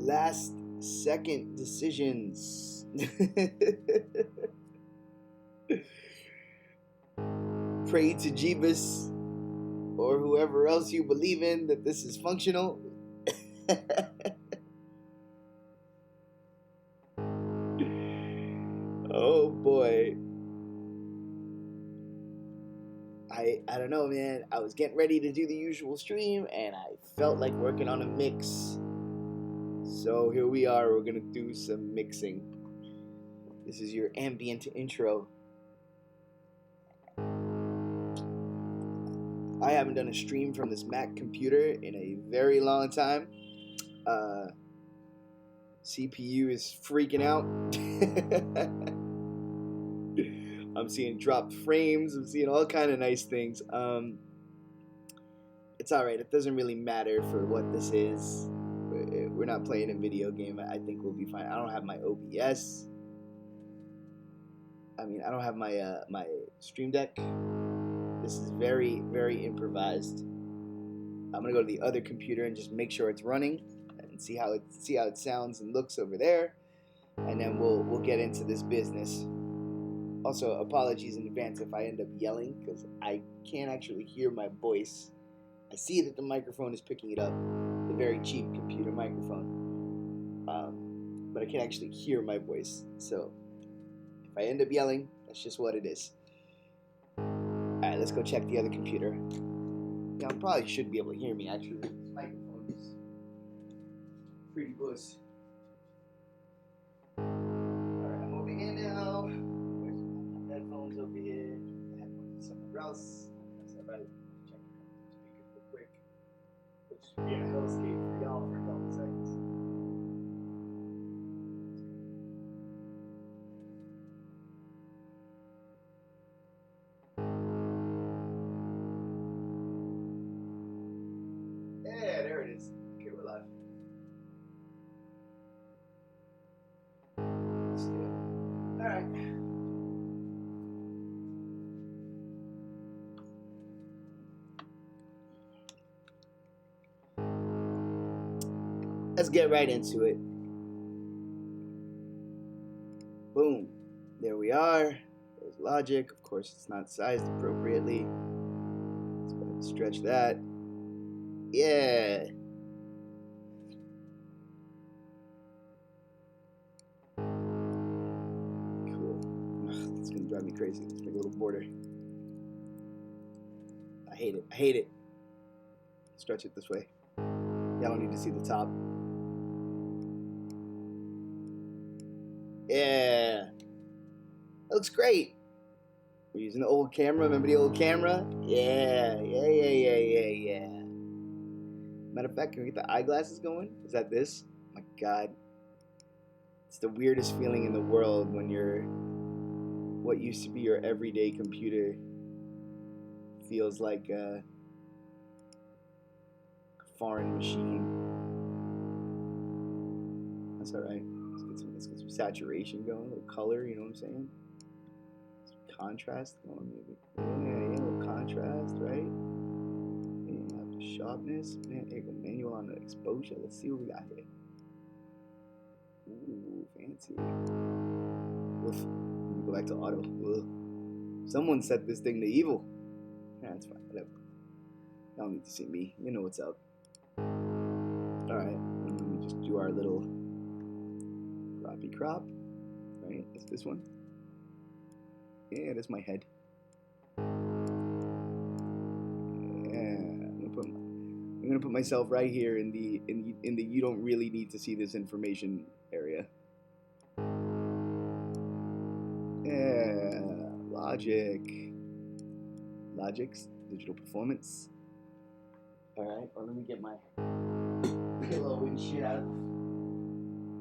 last second decisions. Pray to Jeebus or whoever else you believe in that this is functional. Oh boy. I don't know, man. I was getting ready to do the usual stream and I felt like working on a mix. So here we are. We're going to do some mixing. This is your ambient intro. I haven't done a stream from this Mac computer in a very long time. CPU is freaking out. I'm seeing dropped frames. I'm seeing all kind of nice things. It's alright. It doesn't really matter for what this is. We're not playing a video game. I think we'll be fine. I don't have my OBS. I mean, I don't have my my Stream Deck. This is very, very improvised. I'm gonna go to the other computer and just make sure it's running and see how it sounds and looks over there, and then we'll get into this business. Also, apologies in advance if I end up yelling because I can't actually hear my voice. I see that the microphone is picking it up, the very cheap computer microphone, but I can't actually hear my voice. So if I end up yelling, that's just what it is. Alright, let's go check the other computer. Yeah, I probably should be able to hear me actually. This microphone is pretty close. Alright, I'm over here now. Where's my headphones over here? The headphones are somewhere else. That's alright. Check the speakers real quick. Which should be a hellscape for y'all for a couple seconds. Yeah, there it is. Okay, we're live. Let's do it. Alright. Let's get right into it. Boom. There we are. There's Logic. Of course, it's not sized appropriately. Let's go ahead and stretch that. Yeah. Cool. Ugh, it's gonna drive me crazy. Let's make a little border. I hate it. I hate it. Stretch it this way. Y'all don't need to see the top. Yeah. That looks great. We're using the old camera. Remember the old camera? Yeah. Matter of fact, can we get the eyeglasses going? Is that this? Oh my God. It's the weirdest feeling in the world when what used to be your everyday computer feels like a foreign machine. That's alright. Let's get some saturation going, a little color, you know what I'm saying? Some contrast going, maybe. Yeah, a little contrast, right? Yeah, the sharpness. Man, here we go. Manual on the exposure. Let's see what we got here. Ooh, fancy. Oof. Let me go back to auto. Ugh. Someone set this thing to evil. Yeah, that's fine. Whatever. Y'all need to see me. You know what's up. Alright. Let me just do our little croppy crop. Right? It's this one. Yeah, that's my head. Yeah. I'm gonna put myself right here in the you don't really need to see this information area. Yeah, Logic's digital performance. Alright, well let me get my pillow and shit out of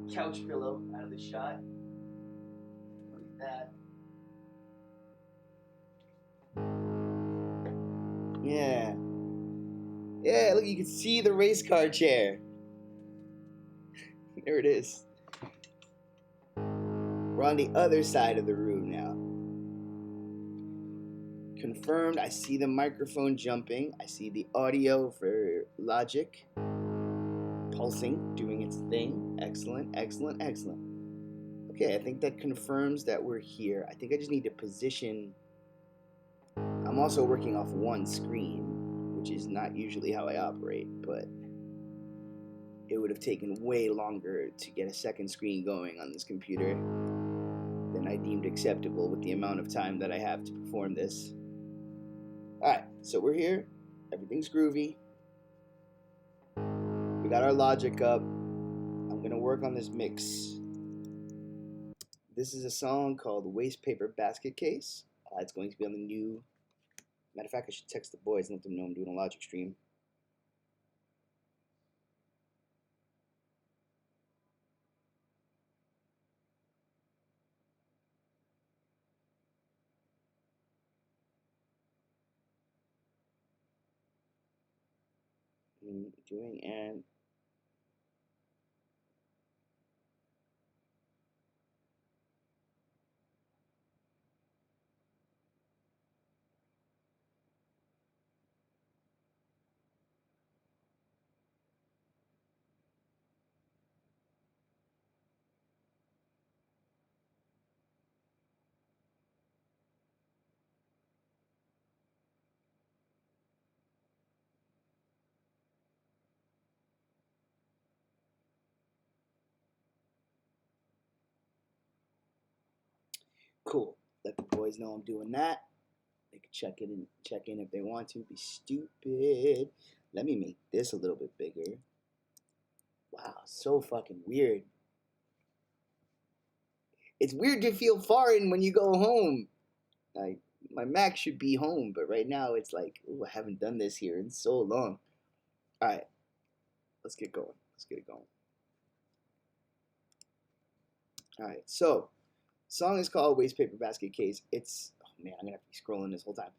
the couch pillow out of the shot. Look at that. Yeah. Yeah, look, you can see the race car chair. There it is. We're on the other side of the room now. Confirmed, I see the microphone jumping. I see the audio for Logic. pulsing, doing its thing. Excellent, excellent, excellent. Okay, I think that confirms that we're here. I think I just need to position. I'm also working off one screen, which is not usually how I operate, but it would have taken way longer to get a second screen going on this computer than I deemed acceptable with the amount of time that I have to perform this. Alright, so we're here. Everything's groovy. We got our Logic up. I'm going to work on this mix. This is a song called Waste Paper Basket Case. It's going to be on the new... Matter of fact, I should text the boys and let them know I'm doing a Logic stream. Doing and cool. Let the boys know I'm doing that. They can check in if they want to. Be stupid. Let me make this a little bit bigger. Wow, so fucking weird. It's weird to feel foreign when you go home. Like, my Mac should be home, but right now it's like, ooh, I haven't done this here in so long. All right, let's get going. Let's get it going. All right, so song is called Waste Paper Basket Case. It's, oh man, I'm gonna have to be scrolling this whole time.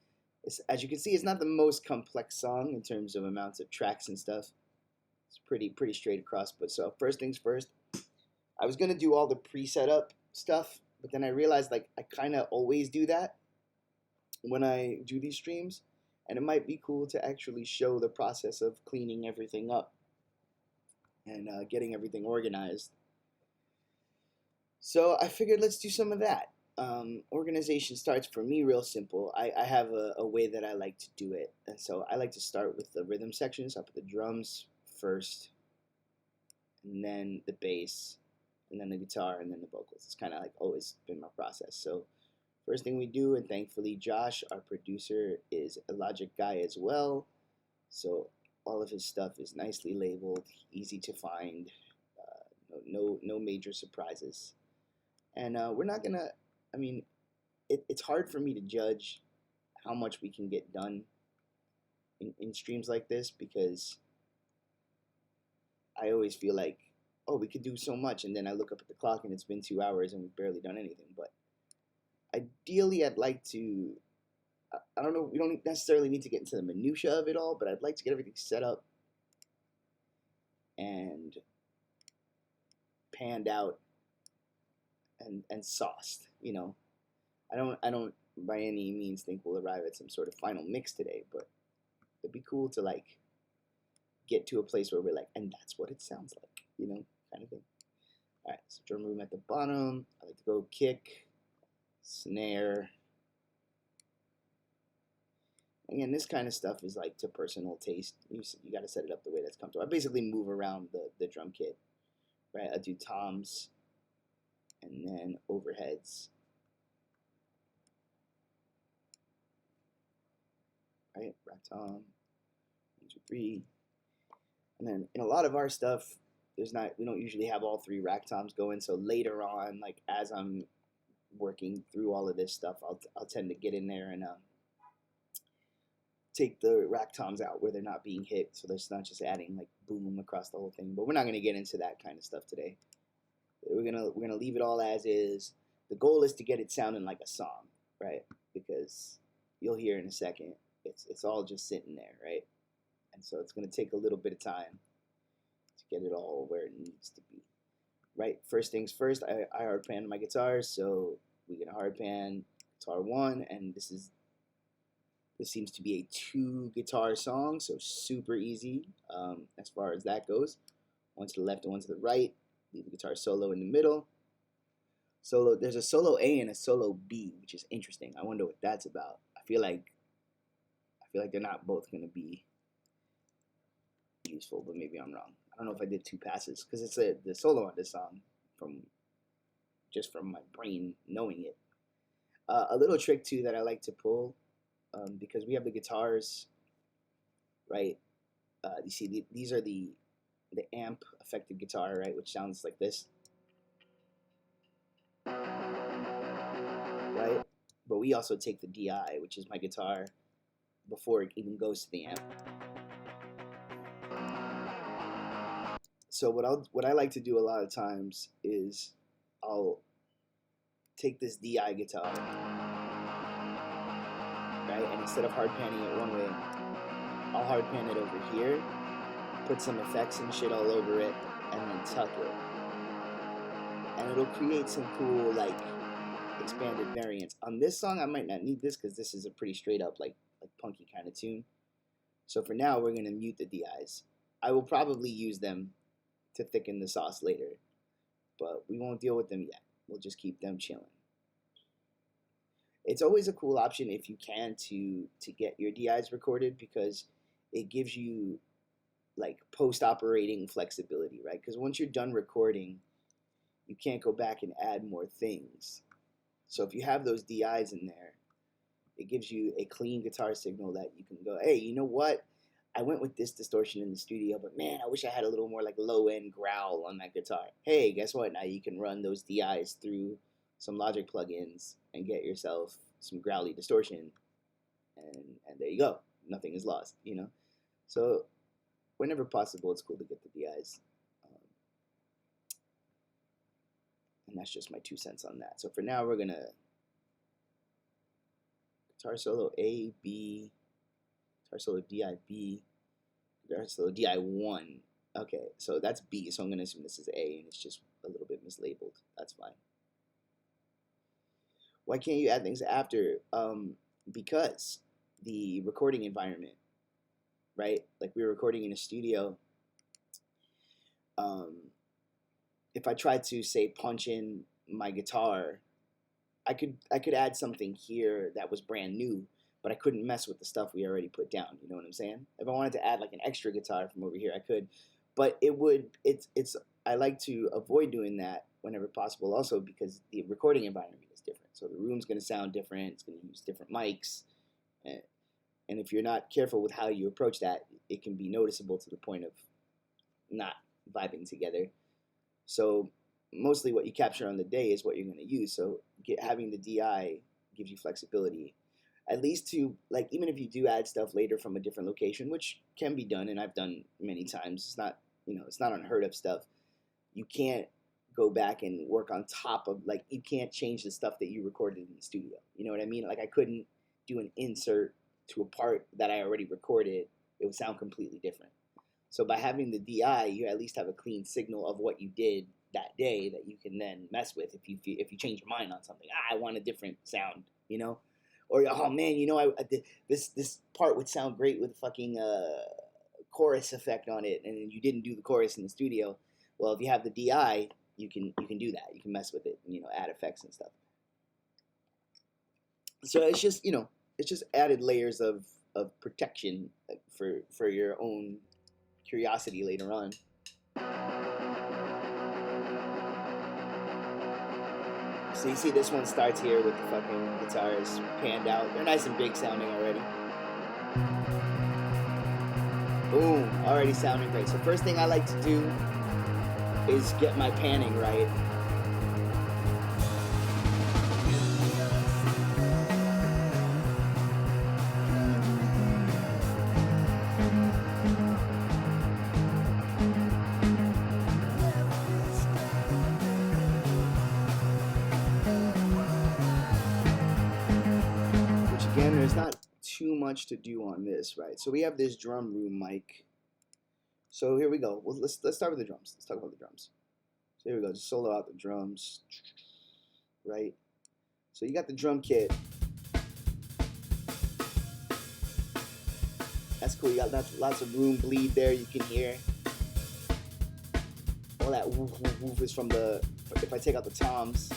As you can see, it's not the most complex song in terms of amounts of tracks and stuff. It's pretty straight across. But so first things first, I was gonna do all the pre-setup stuff, but then I realized like I kind of always do that when I do these streams, and it might be cool to actually show the process of cleaning everything up and getting everything organized. So I figured let's do some of that. Organization starts for me real simple. I have a way that I like to do it, and so I like to start with the rhythm sections. I put the drums first, and then the bass, and then the guitar, and then the vocals. It's kind of like always been my process. So first thing we do, and thankfully Josh, our producer, is a Logic guy as well, so all of his stuff is nicely labeled, easy to find, no major surprises. And we're not gonna, I mean, it's hard for me to judge how much we can get done in streams like this, because I always feel like, oh, we could do so much, and then I look up at the clock and it's been 2 hours and we've barely done anything. But ideally, I'd like to, I don't know, we don't necessarily need to get into the minutia of it all, but I'd like to get everything set up and panned out and sauced. You know, I don't by any means think we'll arrive at some sort of final mix today, but it'd be cool to like get to a place where we're like, and that's what it sounds like, you know, kind of thing. All right, so drum room at the bottom. I like to go kick, snare. Again, this kind of stuff is like to personal taste. You got to set it up the way that's comfortable. I basically move around the drum kit, right? I do toms and then overheads, right? Rack tom, 1, 2, 3. And then in a lot of our stuff, we don't usually have all 3 rack toms going. So later on, like as I'm working through all of this stuff, I'll tend to get in there and take the rack toms out where they're not being hit, so there's not just adding like boom across the whole thing. But we're not gonna get into that kind of stuff today. We're gonna leave it all as is. The goal is to get it sounding like a song, right? Because you'll hear in a second, it's all just sitting there, right? And so it's gonna take a little bit of time to get it all where it needs to be, right? First things first, I hard pan my guitars, so we get a hard pan guitar 1, and this seems to be a 2 guitar song, so super easy as far as that goes. one to the left and one to the right. Leave the guitar solo in the middle. Solo. There's a solo A and a solo B, which is interesting. I wonder what that's about. I feel like they're not both going to be useful, but maybe I'm wrong. I don't know if I did 2 passes because it's the solo on this song from my brain knowing it. A little trick too that I like to pull, because we have the guitars, right? You see, these are the amp affected guitar, right, which sounds like this, right? But we also take the DI, which is my guitar, before it even goes to the amp. So what I like to do a lot of times is I'll take this DI guitar, right, and instead of hard panning it one way, I'll hard pan it over here, put some effects and shit all over it, and then tuck it. And it'll create some cool, like, expanded variants. On this song, I might not need this because this is a pretty straight up, like punky kind of tune. So for now, we're going to mute the DIs. I will probably use them to thicken the sauce later, but we won't deal with them yet. We'll just keep them chilling. It's always a cool option if you can to get your DIs recorded, because it gives you like post-operating flexibility, right? Because once you're done recording, you can't go back and add more things. So if you have those DIs in there, it gives you a clean guitar signal that you can go, hey, you know what? I went with this distortion in the studio, but man, I wish I had a little more like low-end growl on that guitar. Hey, guess what? Now you can run those DIs through some Logic plugins and get yourself some growly distortion, and there you go. Nothing is lost, you know? So whenever possible, it's cool to get the DIs. And that's just my 2 cents on that. So for now, we're going to guitar solo A, B, guitar solo DI, B, guitar solo DI 1. Okay, so that's B, so I'm going to assume this is A, and it's just a little bit mislabeled. That's fine. Why can't you add things after? Because the recording environment, right? Like we were recording in a studio. If I tried to, say, punch in my guitar, I could add something here that was brand new, but I couldn't mess with the stuff we already put down. You know what I'm saying? If I wanted to add like an extra guitar from over here, I could, but I like to avoid doing that whenever possible, also because the recording environment is different. So the room's going to sound different. It's going to use different mics, and if you're not careful with how you approach that, it can be noticeable to the point of not vibing together. So mostly what you capture on the day is what you're going to use. So having the DI gives you flexibility, at least to, like, even if you do add stuff later from a different location, which can be done, and I've done many times. It's not, it's not unheard of stuff. You can't go back and work on top of, like, you can't change the stuff that you recorded in the studio. You know what I mean? Like, I couldn't do an insert to a part that I already recorded. It would sound completely different. So by having the DI, you at least have a clean signal of what you did that day that you can then mess with if you change your mind on something. I want a different sound, or oh man, this part would sound great with fucking chorus effect on it, and you didn't do the chorus in the studio. Well, if you have the DI, you can do that. You can mess with it, and, add effects and stuff. So it's just added layers of protection for your own curiosity later on. So you see this one starts here with the fucking guitars panned out. They're nice and big sounding already. Boom, already sounding great. So first thing I like to do is get my panning right. Again, there's not too much to do on this, right? So we have this drum room mic. So here we go. Well, let's start with the drums. Let's talk about the drums. So here we go. Just solo out the drums, right? So you got the drum kit. That's cool. You got lots of room bleed there. You can hear. all that woof woof woof is from the, if I take out the toms,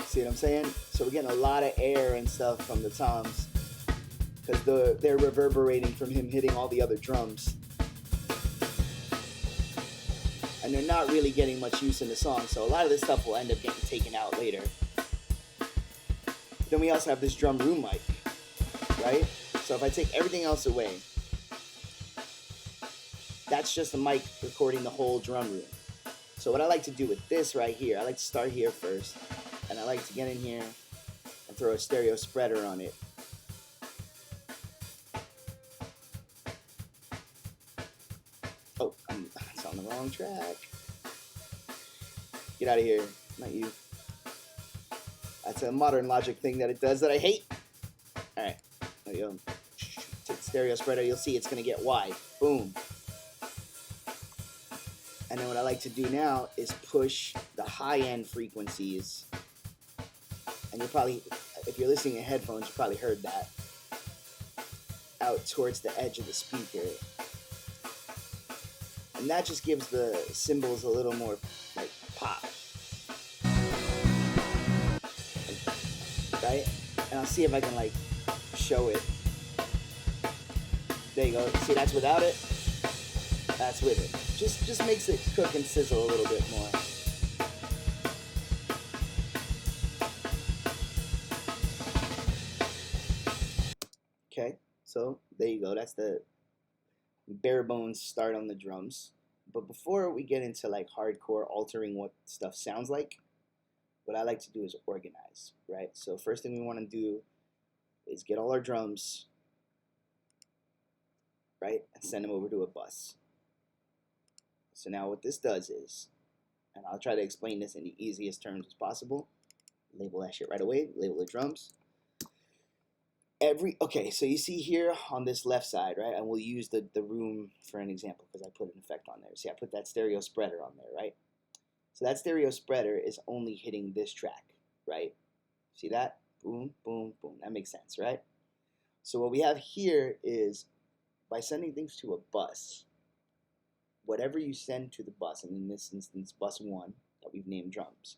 see what I'm saying? So we're getting a lot of air and stuff from the toms because they're reverberating from him hitting all the other drums. And they're not really getting much use in the song, so a lot of this stuff will end up getting taken out later. Then we also have this drum room mic, right? So if I take everything else away, that's just the mic recording the whole drum room. So what I like to do with this right here, I like to start here first, and I like to get in here and throw a stereo spreader on it. Oh, it's on the wrong track. Get out of here, not you. That's a modern Logic thing that it does that I hate. All right, there you go. Take the stereo spreader, you'll see it's gonna get wide. Boom. And then what I like to do now is push the high-end frequencies. And you'll probably, if you're listening in headphones, you probably heard that, out towards the edge of the speaker. And that just gives the cymbals a little more like pop. Right? And I'll see if I can like show it. There you go. See, that's without it. That's with it. Just makes it cook and sizzle a little bit more. Okay, so there you go. That's the bare bones start on the drums. But before we get into like hardcore altering what stuff sounds like, what I like to do is organize, right? So first thing we want to do is get all our drums, right, and send them over to a bus. So now what this does is, and I'll try to explain this in the easiest terms as possible. Label that shit right away. Label the drums. Okay, so you see here on this left side, right? And we'll use the room for an example because I put an effect on there. See, I put that stereo spreader on there, right? So that stereo spreader is only hitting this track, right? See that? Boom, boom, boom. That makes sense, right? So what we have here is by sending things to a bus, whatever you send to the bus, and in this instance, bus 1 that we've named drums,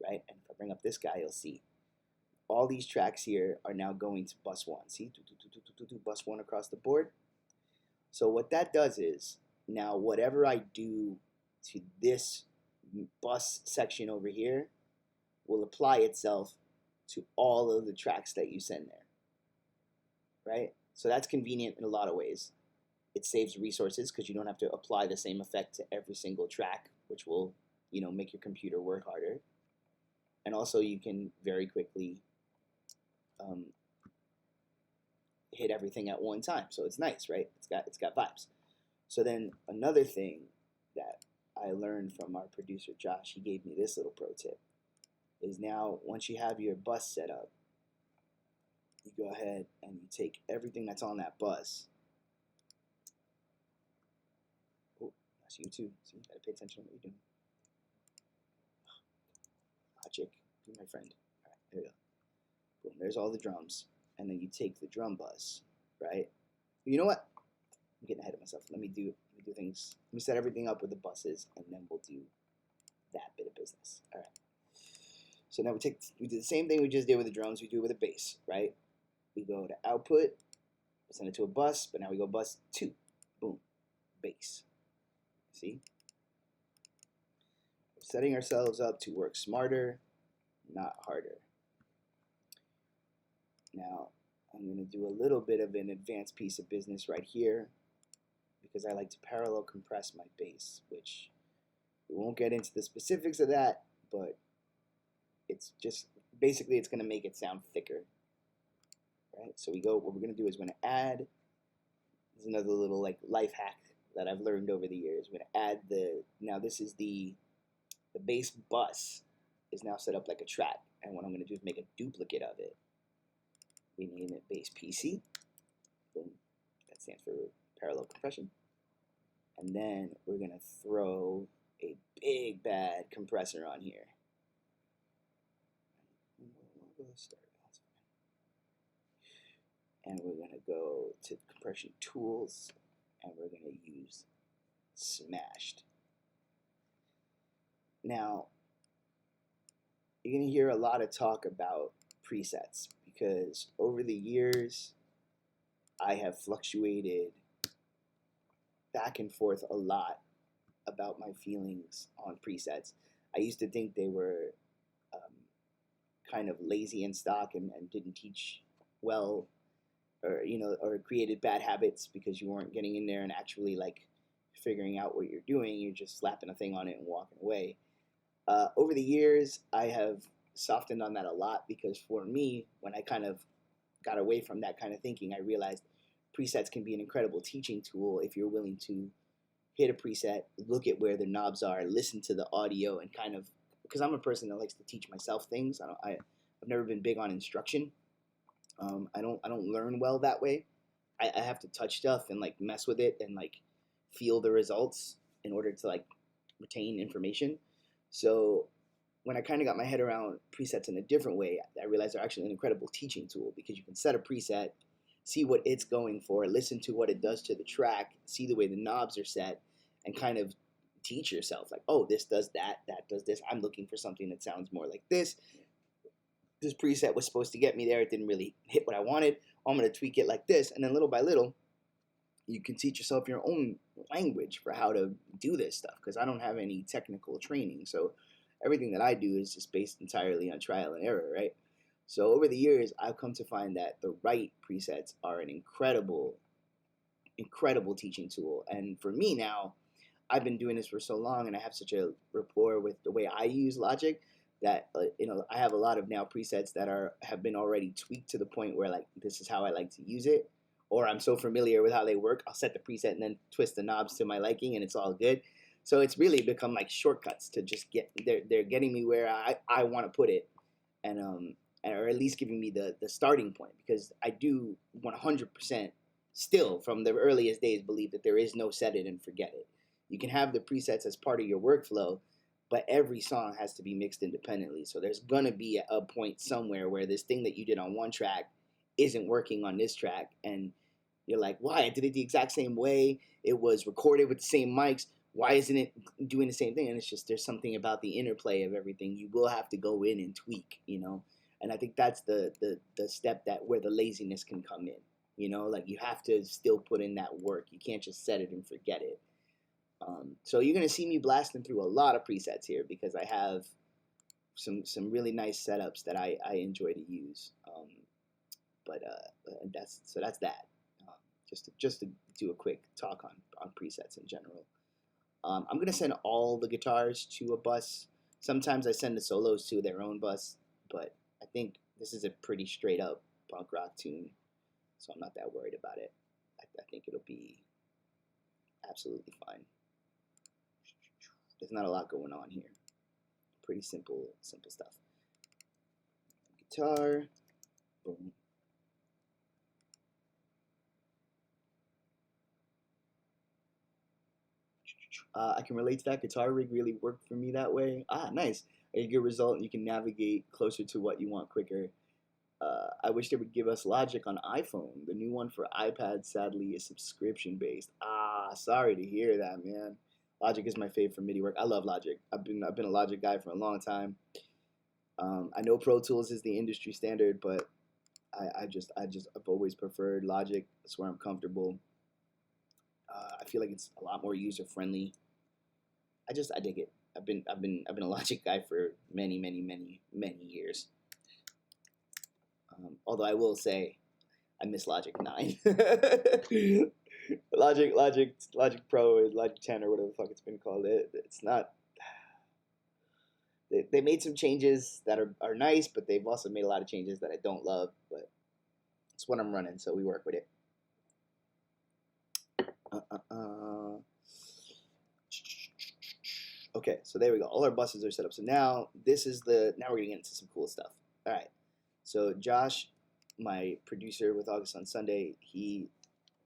right? And if I bring up this guy, you'll see all these tracks here are now going to bus 1. See, bus 1 across the board. So what that does is, now whatever I do to this bus section over here will apply itself to all of the tracks that you send there, right? So that's convenient in a lot of ways. It saves resources because you don't have to apply the same effect to every single track, which will, you know, make your computer work harder. And also you can very quickly hit everything at one time. So it's nice, right? It's got vibes. So then another thing that I learned from our producer Josh, he gave me this little pro tip, is now once you have your bus set up, you go ahead and you take everything that's on that bus. Oh, that's you too. See, you gotta pay attention to what you're doing. Logic, be my friend. All right, there we go. Boom, there's all the drums. And then you take the drum bus, right? You know what? I'm getting ahead of myself. Let me do things. Let me set everything up with the buses, and then we'll do that bit of business. All right. So now we do the same thing we just did with the drums. We do it with a bass, right? We go to output, send it to a bus, but now we go bus 2. Boom, bass. See? We're setting ourselves up to work smarter, not harder. Now, I'm going to do a little bit of an advanced piece of business right here because I like to parallel compress my bass, which we won't get into the specifics of that, but it's just, basically it's going to make it sound thicker, right? So what we're going to do is we're going to add, this is another little like life hack that I've learned over the years. We're going to add now this is the bass bus is now set up like a track, and what I'm going to do is make a duplicate of it. We name it bass PC. Boom. That stands for parallel compression. And then we're going to throw a big bad compressor on here. And we're going to go to compression tools, and we're going to use Smashed. Now, you're going to hear a lot of talk about presets because over the years, I have fluctuated back and forth a lot about my feelings on presets. I used to think they were kind of lazy in stock and didn't teach well, or or created bad habits because you weren't getting in there and actually like figuring out what you're doing. You're just slapping a thing on it and walking away. Over the years, I have softened on that a lot because for me, when I kind of got away from that kind of thinking, I realized presets can be an incredible teaching tool if you're willing to hit a preset, look at where the knobs are, listen to the audio, and kind of, because I'm a person that likes to teach myself things. I've never been big on instruction. I don't learn well that way. I have to touch stuff and like mess with it and like feel the results in order to like retain information. So when I kind of got my head around presets in a different way, I realized they're actually an incredible teaching tool because you can set a preset, see what it's going for, listen to what it does to the track, see the way the knobs are set, and kind of teach yourself like, oh, this does that, that does this. I'm looking for something that sounds more like this. This preset was supposed to get me there. It didn't really hit what I wanted. I'm going to tweak it like this. And then little by little, you can teach yourself your own language for how to do this stuff because I don't have any technical training. So everything that I do is just based entirely on trial and error, right? So over the years, I've come to find that the right presets are an incredible, incredible teaching tool. And for me now, I've been doing this for so long and I have such a rapport with the way I use Logic that I have a lot of now presets that have been already tweaked to the point where like this is how I like to use it, or I'm so familiar with how they work, I'll set the preset and then twist the knobs to my liking and it's all good. So it's really become like shortcuts to just they're getting me where I want to put it, and or at least giving me the starting point, because I do 100% still from the earliest days believe that there is no set it and forget it. You can have the presets as part of your workflow, but every song has to be mixed independently. So there's gonna be a point somewhere where this thing that you did on one track isn't working on this track, and you're like, why? I did it the exact same way. It was recorded with the same mics. Why isn't it doing the same thing? And it's just there's something about the interplay of everything. You will have to go in and tweak, And I think that's the step that where the laziness can come in. Like you have to still put in that work. You can't just set it and forget it. So you're gonna see me blasting through a lot of presets here because I have some really nice setups that I enjoy to use. But that's that. Just to do a quick talk on presets in general. I'm gonna send all the guitars to a bus. Sometimes I send the solos to their own bus, but I think this is a pretty straight up punk rock tune, so I'm not that worried about it. I think it'll be absolutely fine. There's not a lot going on here. Pretty simple stuff. Guitar, boom. I can relate to that. Guitar Rig really worked for me that way. Nice. A good result, and you can navigate closer to what you want quicker. I wish they would give us Logic on iPhone. The new one for iPad, sadly, is subscription-based. Sorry to hear that, man. Logic is my fave for MIDI work. I love Logic. I've been a Logic guy for a long time. I know Pro Tools is the industry standard, but I've always preferred Logic. That's where I'm comfortable. I feel like it's a lot more user friendly. I dig it. I've been a Logic guy for many years. Although I will say, I miss Logic 9. Logic Pro or Logic 10 or whatever the fuck it's been called. It's not. They made some changes that are nice, but they've also made a lot of changes that I don't love. But it's what I'm running, so we work with it. Okay, so there we go. All our buses are set up. So now we're gonna get into some cool stuff. All right. So Josh, my producer with August on Sunday, he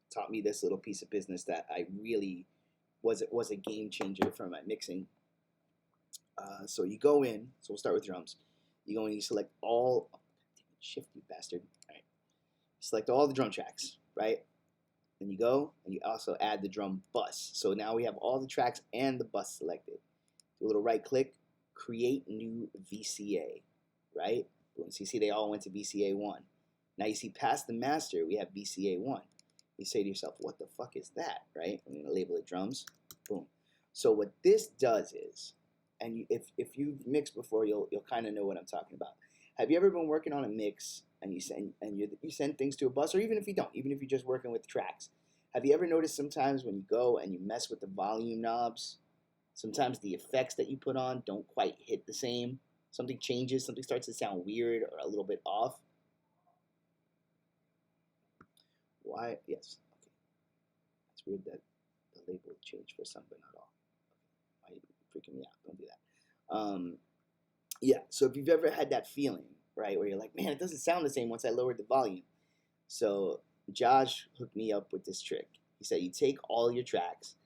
taught me this little piece of business that I really was a game changer for my mixing. So you go in. So we'll start with drums. You go in. You select all. Shift, you bastard. All right. Select all the drum tracks, right? Then you go and you also add the drum bus. So now we have all the tracks and the bus selected. Do a little right click, create new VCA, right? So you see they all went to VCA 1. Now you see past the master, we have VCA 1. You say to yourself, what the fuck is that, right? I'm going to label it drums. Boom. So what this does is, and if you've mixed before, you'll kind of know what I'm talking about. Have you ever been working on a mix and you send things to a bus, or even if you don't, even if you're just working with tracks, have you ever noticed sometimes when you go and you mess with the volume knobs, sometimes the effects that you put on don't quite hit the same? Something changes, something starts to sound weird or a little bit off. Why? Yes. Okay. It's weird that the label changed for some, but not all. Why are you freaking me out? Don't do that. Yeah, so if you've ever had that feeling, right, where you're like, man, it doesn't sound the same once I lowered the volume. So Josh hooked me up with this trick. He said you take all your tracks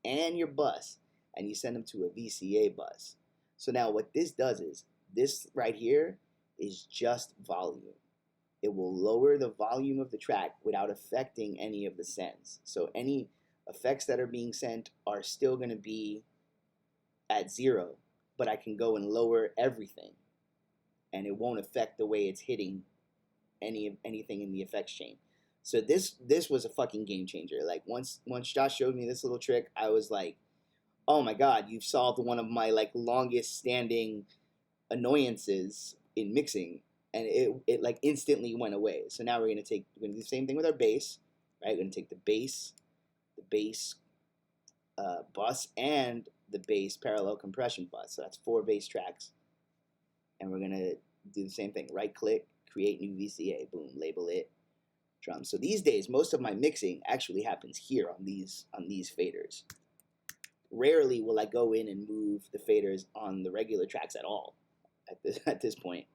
and your bus and you send them to a VCA bus. So now what this does is, this right here is just volume. It will lower the volume of the track without affecting any of the sends. So any effects that are being sent are still going to be at 0, but I can go and lower everything, and it won't affect the way it's hitting anything in the effects chain. So this was a fucking game changer. Like once Josh showed me this little trick, I was like, oh my god, you've solved one of my like longest standing annoyances in mixing, and it like instantly went away. So now we're gonna do the same thing with our bass, right? We're gonna take the bass bus and the bass parallel compression bus. So that's 4 bass tracks, and we're gonna do the same thing. Right click, create new VCA, boom, label it drums. So these days, most of my mixing actually happens here on these faders. Rarely will I go in and move the faders on the regular tracks at all. At this point,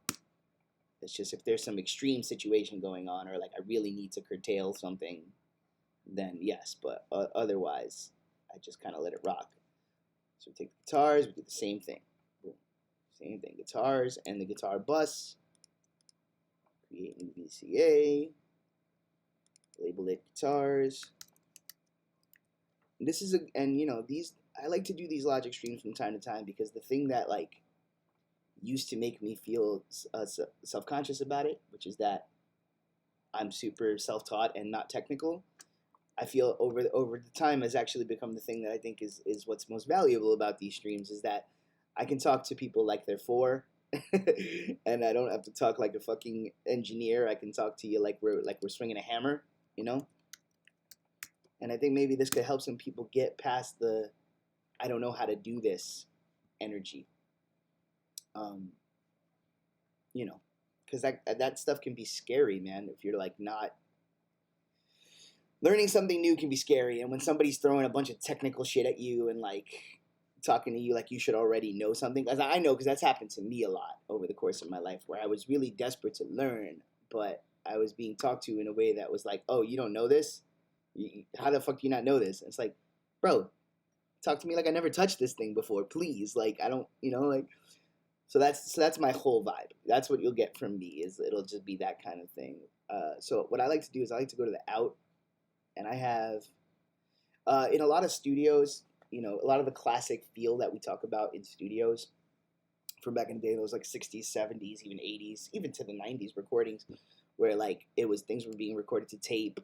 it's just if there's some extreme situation going on, or like I really need to curtail something, then yes. But otherwise, I just kind of let it rock. So we take the guitars, we do the same thing. Boom. Same thing, guitars and the guitar bus. Create new VCA. Label it guitars. And this is I like to do these Logic streams from time to time because the thing that like used to make me feel self-conscious about it, which is that I'm super self-taught and not technical, I feel over the time has actually become the thing that I think is what's most valuable about these streams, is that I can talk to people like they're 4 and I don't have to talk like a fucking engineer. I can talk to you like we're swinging a hammer, you know? And I think maybe this could help some people get past the I don't know how to do this energy. Because that stuff can be scary, man. If you're like not learning something new, can be scary, and when somebody's throwing a bunch of technical shit at you and like talking to you like you should already know something, as I know because that's happened to me a lot over the course of my life, where I was really desperate to learn, but I was being talked to in a way that was like, oh, you don't know this? How the fuck do you not know this? And it's like, bro, talk to me like I never touched this thing before, please. Like I don't, like. So that's my whole vibe. That's what you'll get from me, is it'll just be that kind of thing. So what I like to do is I like to go to the out, and I have, in a lot of studios, a lot of the classic feel that we talk about in studios from back in the day, those like 60s, 70s, even 80s, even to the 90s recordings, where like things were being recorded to tape.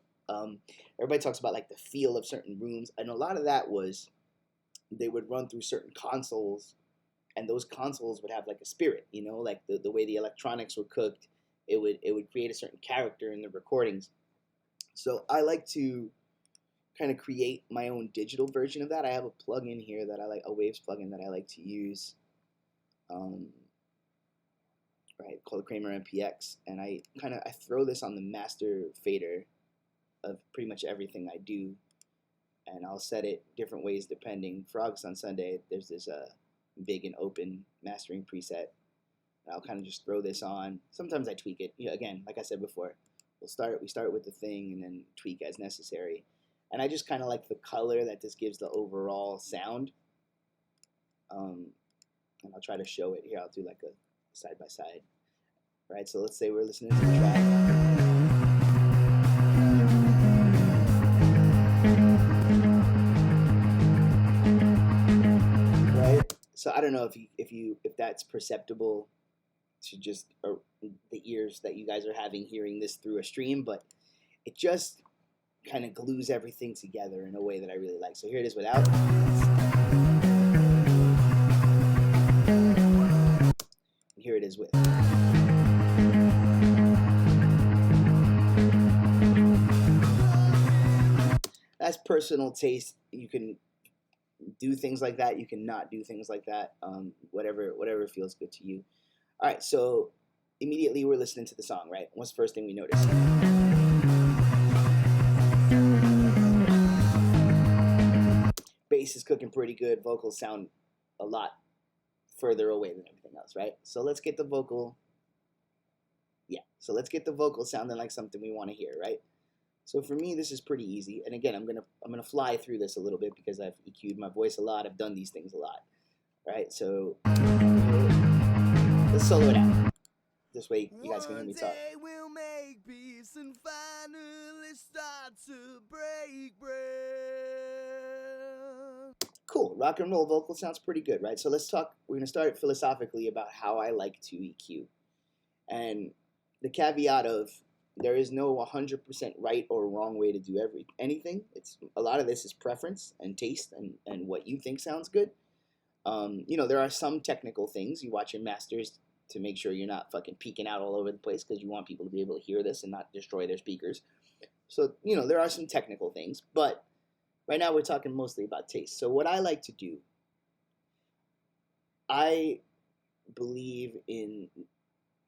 Everybody talks about like the feel of certain rooms, and a lot of that was they would run through certain consoles, and those consoles would have like a spirit, like the way the electronics were cooked, it would create a certain character in the recordings. So I like to kind of create my own digital version of that. I have a plugin here that I like, a Waves plugin that I like to use, right, called Kramer MPX, and I throw this on the master fader of pretty much everything I do, and I'll set it different ways depending. For August on Sunday, there's this big and open mastering preset, and I'll kind of just throw this on. Sometimes I tweak it. Again, like I said before, we start with the thing and then tweak as necessary. And I just kind of like the color that this gives the overall sound. And I'll try to show it here. I'll do like a side by side. Right, so let's say we're listening to the track. So I don't know if that's perceptible to just the ears that you guys are having hearing this through a stream, but it just kind of glues everything together in a way that I really like. So here it is without. And here it is with. That's personal taste. You can do things like that. You can not do things like that. Whatever feels good to you. All right, so immediately we're listening to the song, right? What's the first thing we notice? Bass is cooking pretty good. Vocals sound a lot further away than everything else, right? So let's get the vocal. Yeah, so let's get the vocal sounding like something we want to hear, right? So for me, this is pretty easy. And again, I'm gonna fly through this a little bit because I've EQ'd my voice a lot. I've done these things a lot, right? So let's solo it out. This way you guys can hear me talk. One day we'll make peace and finally start to break bread. Cool. Rock and roll vocal sounds pretty good, right? So let's talk. We're gonna start philosophically about how I like to EQ, and the caveat of there is no 100% right or wrong way to do anything. It's a lot of this is preference and taste and what you think sounds good. You know, there are some technical things. You watch your masters to make sure you're not fucking peeking out all over the place because you want people to be able to hear this and not destroy their speakers. So, you know, there are some technical things, but right now we're talking mostly about taste. So what I like to do, I believe in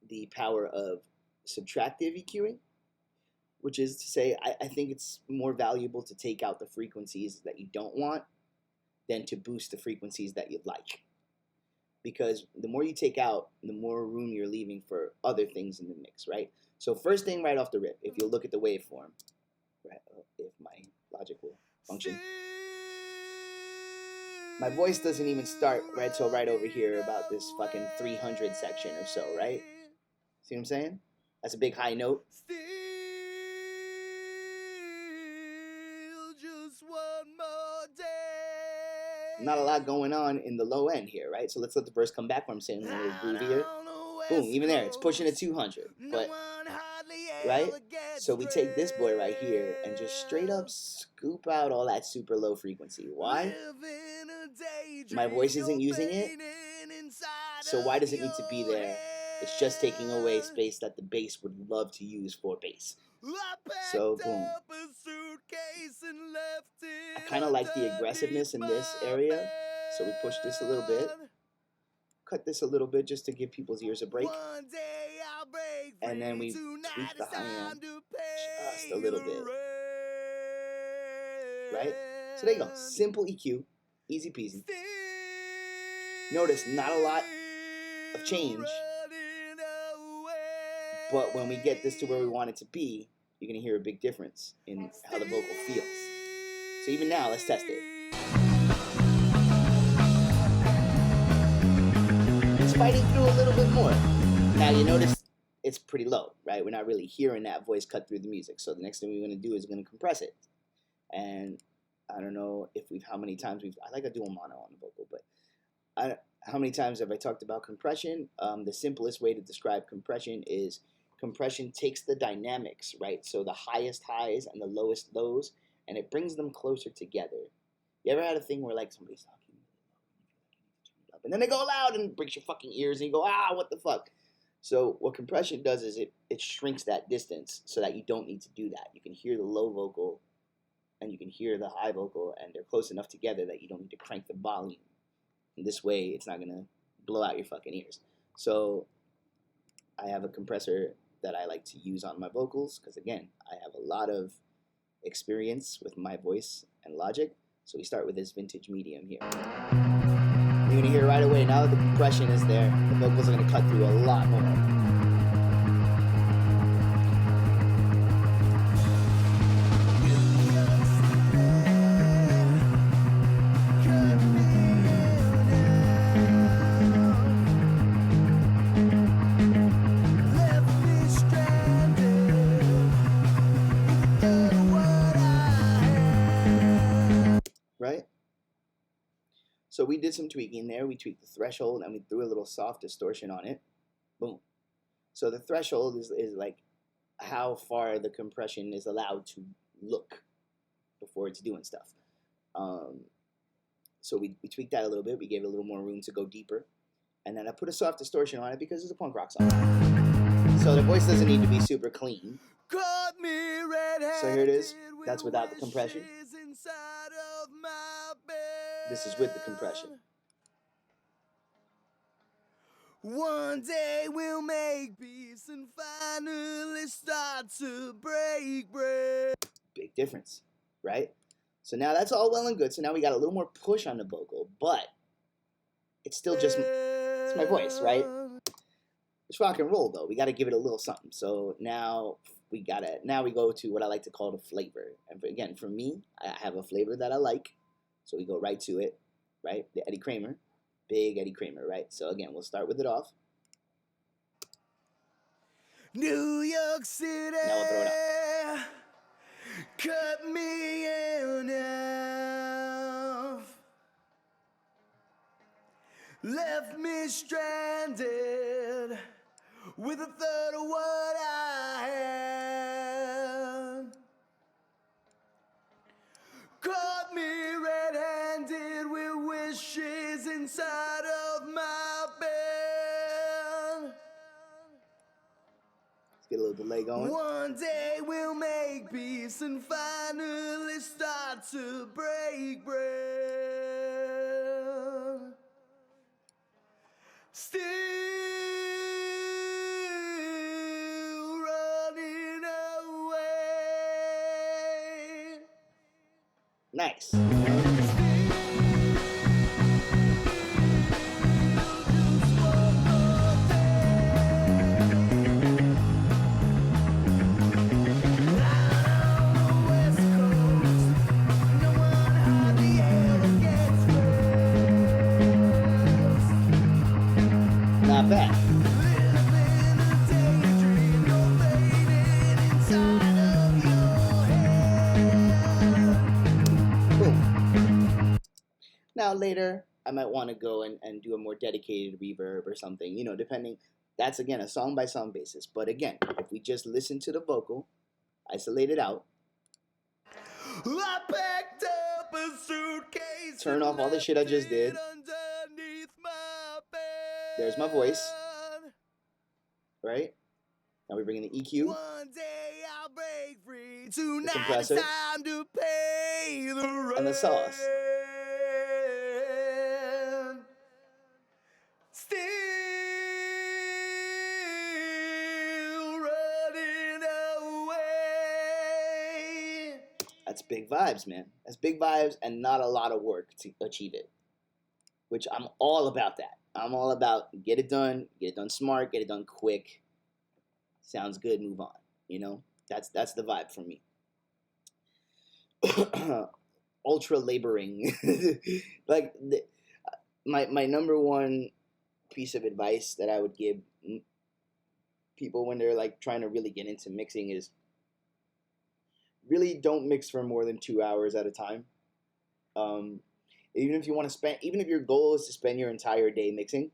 the power of subtractive EQing, which is to say I think it's more valuable to take out the frequencies that you don't want than to boost the frequencies that you'd like. Because the more you take out, the more room you're leaving for other things in the mix, right? So first thing right off the rip, if you look at the waveform, right, if my logic will function, my voice doesn't even start right till right over here about this fucking 300 section or so, right? See what I'm saying? That's a big high note. Still just one more day. Not a lot going on in the low end here, right? So let's let the verse come back where I'm saying a little groovier. Boom, even there, it's pushing at 200. But, right? So we take this boy right here and just straight up scoop out all that super low frequency. Why? My voice isn't using it. So why does it need to be there? It's just taking away space that the bass would love to use for bass. So, boom. I kind of like the aggressiveness in this area. So we push this a little bit. Cut this a little bit just to give people's ears a break. And then we tweak the high end just a little bit. Right? So there you go. Simple EQ. Easy peasy. Notice not a lot of change. But when we get this to where we want it to be, you're going to hear a big difference in how the vocal feels. So even now, let's test it. It's fighting through a little bit more. Now you notice it's pretty low, right? We're not really hearing that voice cut through the music. So the next thing we're going to do is we're going to compress it. And I don't know if how many times I like a dual mono on the vocal, but how many times have I talked about compression? The simplest way to describe compression is compression takes the dynamics, right? So the highest highs and the lowest lows, and it brings them closer together. You ever had a thing where like somebody's talking up, and then they go loud and it breaks your fucking ears, and you go, ah, what the fuck? So what compression does is it shrinks that distance so that you don't need to do that. You can hear the low vocal and you can hear the high vocal, and they're close enough together that you don't need to crank the volume. And this way, it's not going to blow out your fucking ears. So I have a compressor that I like to use on my vocals because, again, I have a lot of experience with my voice and Logic. So we start with this vintage medium here. You're going to hear right away, now that the compression is there, the vocals are going to cut through a lot more. So we did some tweaking there. We tweaked the threshold and we threw a little soft distortion on it. Boom. So the threshold is like how far the compression is allowed to look before it's doing stuff. So we tweaked that a little bit. We gave it a little more room to go deeper. And then I put a soft distortion on it because it's a punk rock song. So the voice doesn't need to be super clean. So here it is. That's without the compression. This is with the compression. One day we'll make peace and finally start to break bread. Big difference, right? So now that's all well and good. So now we got a little more push on the vocal, but it's still just it's my voice, right? It's rock and roll though. We got to give it a little something. So now we go to what I like to call the flavor. And again, for me, I have a flavor that I like. So we go right to it, right? The Eddie Kramer. Big Eddie Kramer, right? So again, we'll start with it off. New York City. Now we'll throw it up. Cut me in half. Left me stranded with a third of what I had. Caught me red-handed with wishes inside of my bed. Let's get a little delay going. One day we'll make peace and finally start to break bread. Still running away. Nice. Not bad. Now later, I might want to go and do a more dedicated reverb or something, you know, depending. That's, again, a song-by-song basis. But again, if we just listen to the vocal, isolate it out, I packed up a suitcase, turn off all the shit I just did. There's my voice, right? Now we bring in the EQ, one day I'll break free. The compressor, time to pay the rent. And the sauce. Still running away. That's big vibes, man. That's big vibes and not a lot of work to achieve it. Which I'm all about that. I'm all about get it done smart, get it done quick. Sounds good, move on. You know? That's the vibe for me. Ultra laboring. Like my number one piece of advice that I would give people when they're like trying to really get into mixing is really don't mix for more than 2 hours at a time. Even if your goal is to spend your entire day mixing,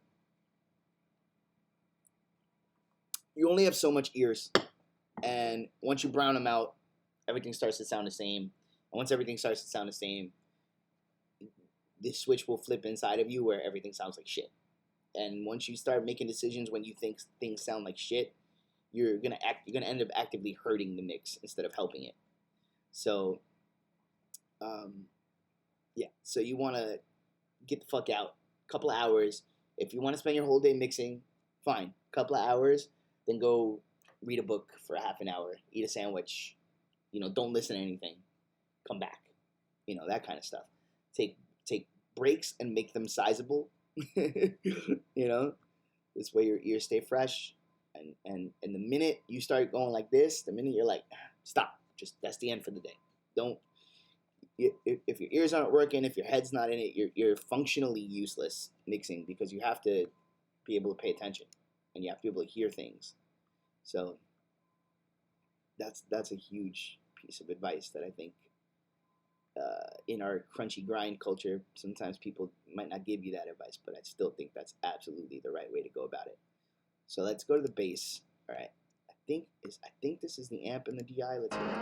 you only have so much ears, and once you brown them out, everything starts to sound the same. And once everything starts to sound the same, this switch will flip inside of you where everything sounds like shit. And once you start making decisions when you think things sound like shit, you're gonna end up actively hurting the mix instead of helping it. So, yeah. So you want to get the fuck out. Couple of hours. If you want to spend your whole day mixing, fine. Couple of hours. Then go read a book for half an hour. Eat a sandwich. You know, don't listen to anything. Come back. You know, that kind of stuff. Take breaks and make them sizable. You know, this way your ears stay fresh. And the minute you start going like this, the minute you're like, stop. Just that's the end for the day. Don't. If your ears aren't working, if your head's not in it, you're functionally useless mixing because you have to be able to pay attention and you have to be able to hear things. So that's a huge piece of advice that I think in our crunchy grind culture, sometimes people might not give you that advice, but I still think that's absolutely the right way to go about it. So let's go to the bass. All right, I think this is the amp and the DI. Let's hear it.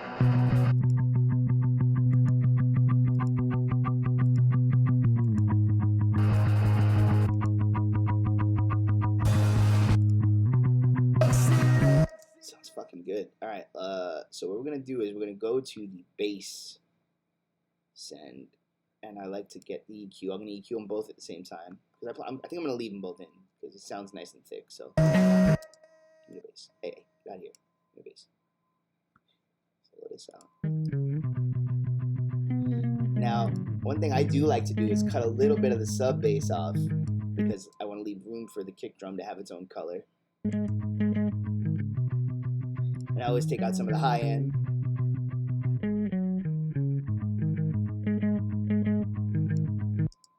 Sounds fucking good. All right, so what we're gonna do is we're gonna go to the bass send, and I like to get the EQ. I'm gonna EQ them both at the same time because I think I'm gonna leave them both in because it sounds nice and thick. So give me the bass. Hey, get out of here. Give me the bass. So let this out. Now, one thing I do like to do is cut a little bit of the sub bass off because I want to leave room for the kick drum to have its own color. And I always take out some of the high end.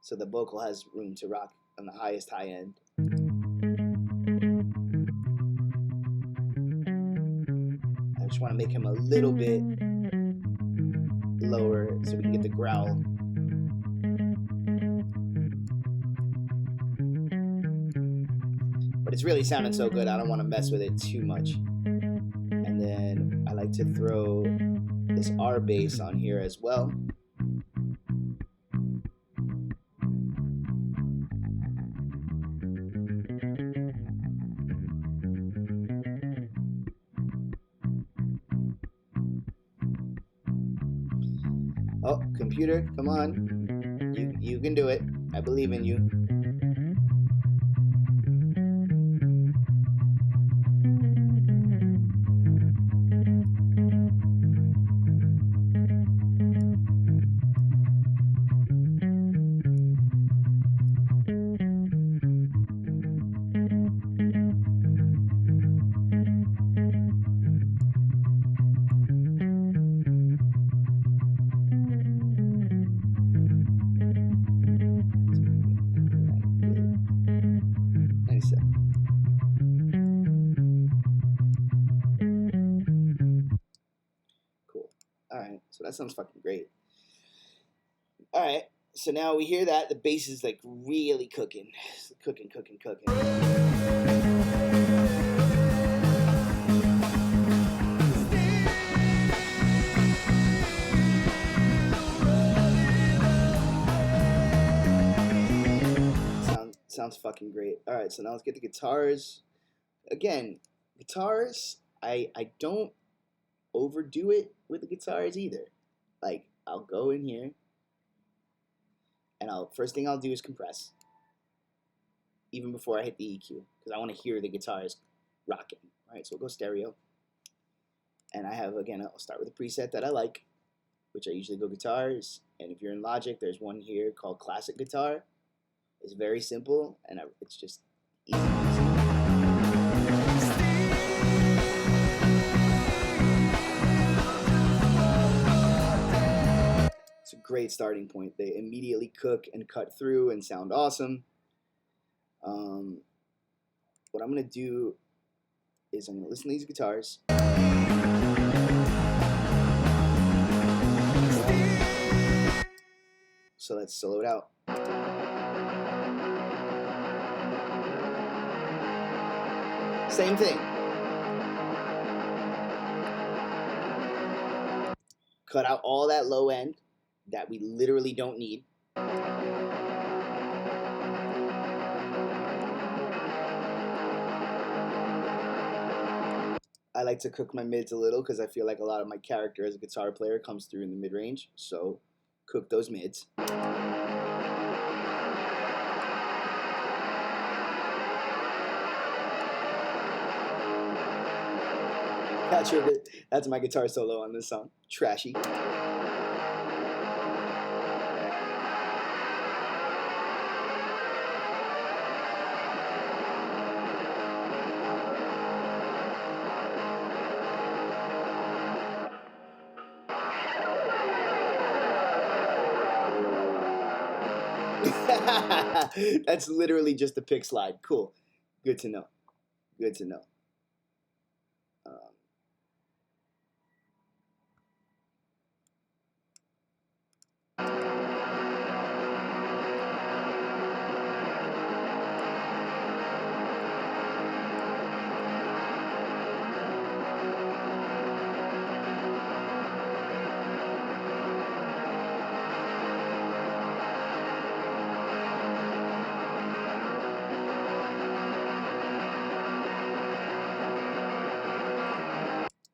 So the vocal has room to rock on the highest high end. I just want to make him a little bit lower so we can get the growl. But it's really sounding so good, I don't want to mess with it too much. And then I like to throw this R bass on here as well. Oh, computer, come on. You can do it. I believe in you. Cool. Alright, so that sounds fucking great. Alright, so now we hear that. The bass is like really cooking. Cooking. Sounds fucking great. Alright, so now let's get the guitars. Again, guitars, I don't overdo it with the guitars either. Like, I'll go in here and first thing I'll do is compress even before I hit the EQ because I want to hear the guitars rocking. Alright, so we'll go stereo. And I have, again, I'll start with a preset that I like, which I usually go guitars. And if you're in Logic, there's one here called Classic Guitar. It's very simple, and it's just easy. It's a great starting point. They immediately cook and cut through and sound awesome. What I'm going to do is I'm going to listen to these guitars. So let's solo it out. Same thing. Cut out all that low end that we literally don't need. I like to cook my mids a little because I feel like a lot of my character as a guitar player comes through in the mid-range. So cook those mids. That's my guitar solo on this song. Trashy. That's literally just a pick slide. Cool. Good to know. Good to know.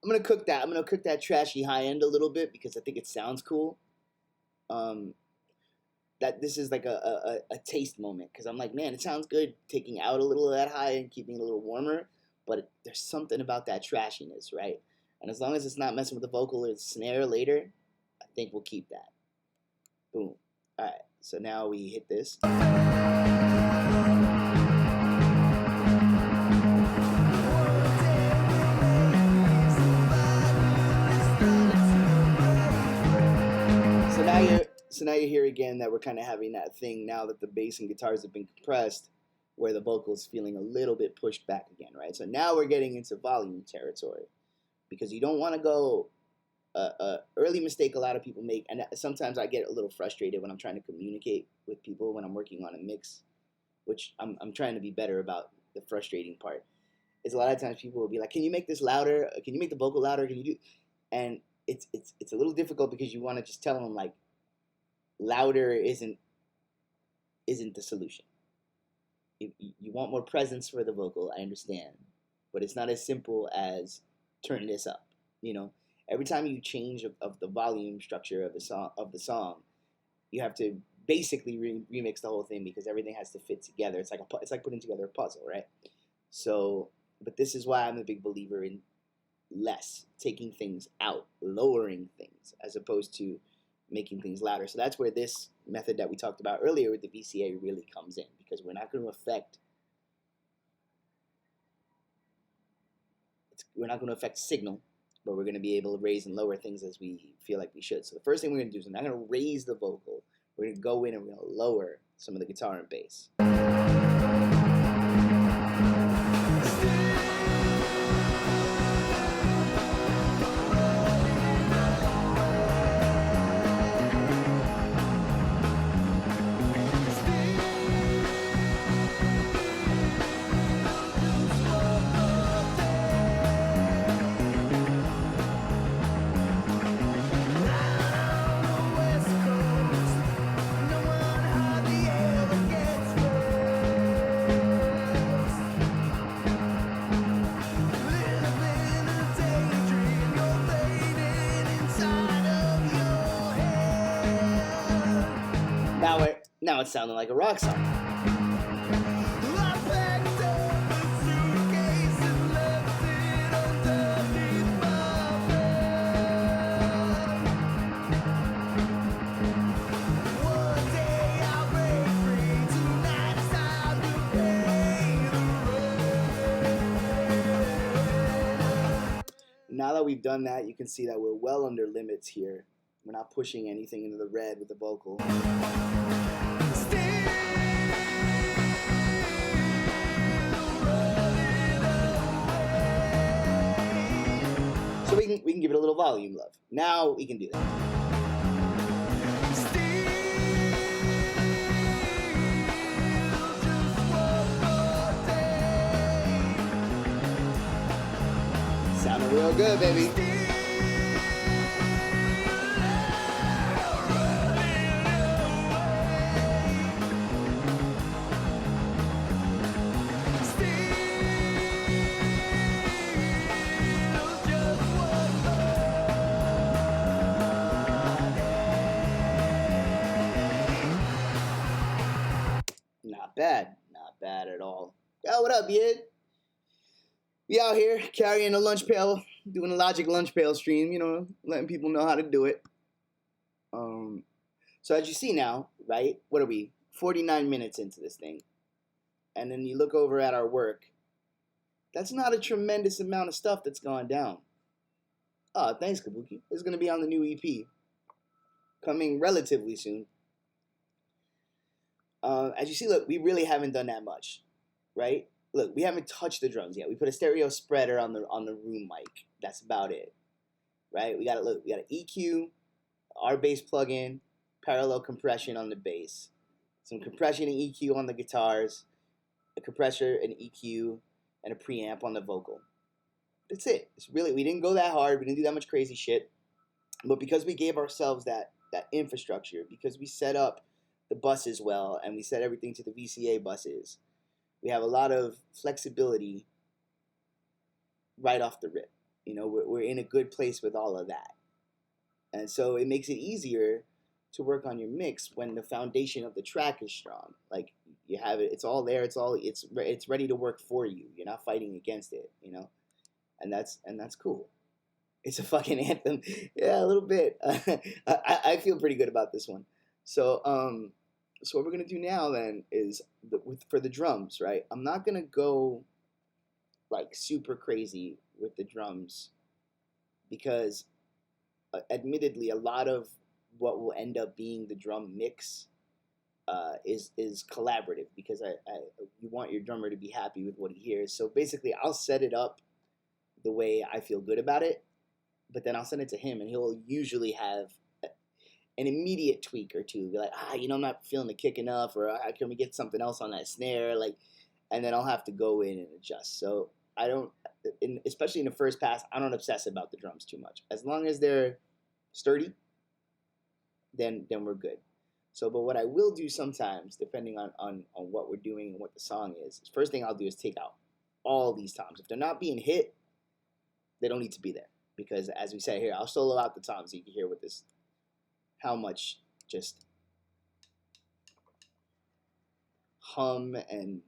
gonna cook that. I'm gonna cook that trashy high end a little bit because I think it sounds cool. That this is like a taste moment because I'm like, man, it sounds good taking out a little of that high and keeping it a little warmer, but there's something about that trashiness, right? And as long as it's not messing with the vocal or the snare later, I think we'll keep that. Boom. All right. So now we hit this. So now you hear again that we're kind of having that thing now that the bass and guitars have been compressed, where the vocals feeling a little bit pushed back again, right? So now we're getting into volume territory, because you don't want to go early mistake a lot of people make, and sometimes I get a little frustrated when I'm trying to communicate with people when I'm working on a mix, which I'm trying to be better about. The frustrating part is a lot of times people will be like, "Can you make this louder? Can you make the vocal louder? Can you do?" And it's a little difficult because you want to just tell them like, louder isn't the solution. You want more presence for the vocal, I understand, but it's not as simple as turn this up. You know, every time you change of the volume structure of the song, you have to basically remix the whole thing because everything has to fit together. It's like putting together a puzzle, right? So, but this is why I'm a big believer in less, taking things out, lowering things, as opposed to making things louder. So that's where this method that we talked about earlier with the VCA really comes in, because we're not going to affect signal, but we're going to be able to raise and lower things as we feel like we should. So the first thing we're going to do is we're not going to raise the vocal. We're going to go in and we're going to lower some of the guitar and bass. Now it's sounding like a rock song. Now that we've done that, you can see that we're well under limits here. We're not pushing anything into the red with the vocal. So we can give it a little volume love. Now we can do that. Sounding real good, baby. Not bad at all. Yo, what up, Yid? We out here carrying a lunch pail, doing a Logic lunch pail stream, you know, letting people know how to do it. So as you see now, right, what are we, 49 minutes into this thing, and then you look over at our work, that's not a tremendous amount of stuff that's gone down. Oh, thanks, Kabuki. It's going to be on the new EP, coming relatively soon. As you see, look, we really haven't done that much, right? Look, we haven't touched the drums yet. We put a stereo spreader on the room mic. That's about it, right? We got an EQ, our bass plugin, parallel compression on the bass, some compression and EQ on the guitars, a compressor, an EQ, and a preamp on the vocal. That's it. We didn't go that hard. We didn't do that much crazy shit. But because we gave ourselves that infrastructure, because we set up the buses well, and we set everything to the VCA buses, we have a lot of flexibility right off the rip. You know, we're in a good place with all of that. And so it makes it easier to work on your mix when the foundation of the track is strong. Like you have it, it's all there, it's ready to work for you. You're not fighting against it, you know? And that's cool. It's a fucking anthem. Yeah, a little bit. I feel pretty good about this one. So what we're gonna do now then is for the drums, right? I'm not gonna go like super crazy with the drums because, admittedly, a lot of what will end up being the drum mix is collaborative because you want your drummer to be happy with what he hears. So basically, I'll set it up the way I feel good about it, but then I'll send it to him, and he'll usually have an immediate tweak or two. Be like, I'm not feeling the kick enough, or can we get something else on that snare? Like, and then I'll have to go in and adjust. So I don't, especially in the first pass, I don't obsess about the drums too much. As long as they're sturdy, then we're good. So, but what I will do sometimes, depending on what we're doing and what the song is, first thing I'll do is take out all these toms. If they're not being hit, they don't need to be there. Because as we said here, I'll solo out the toms so you can hear what this, how much just hum and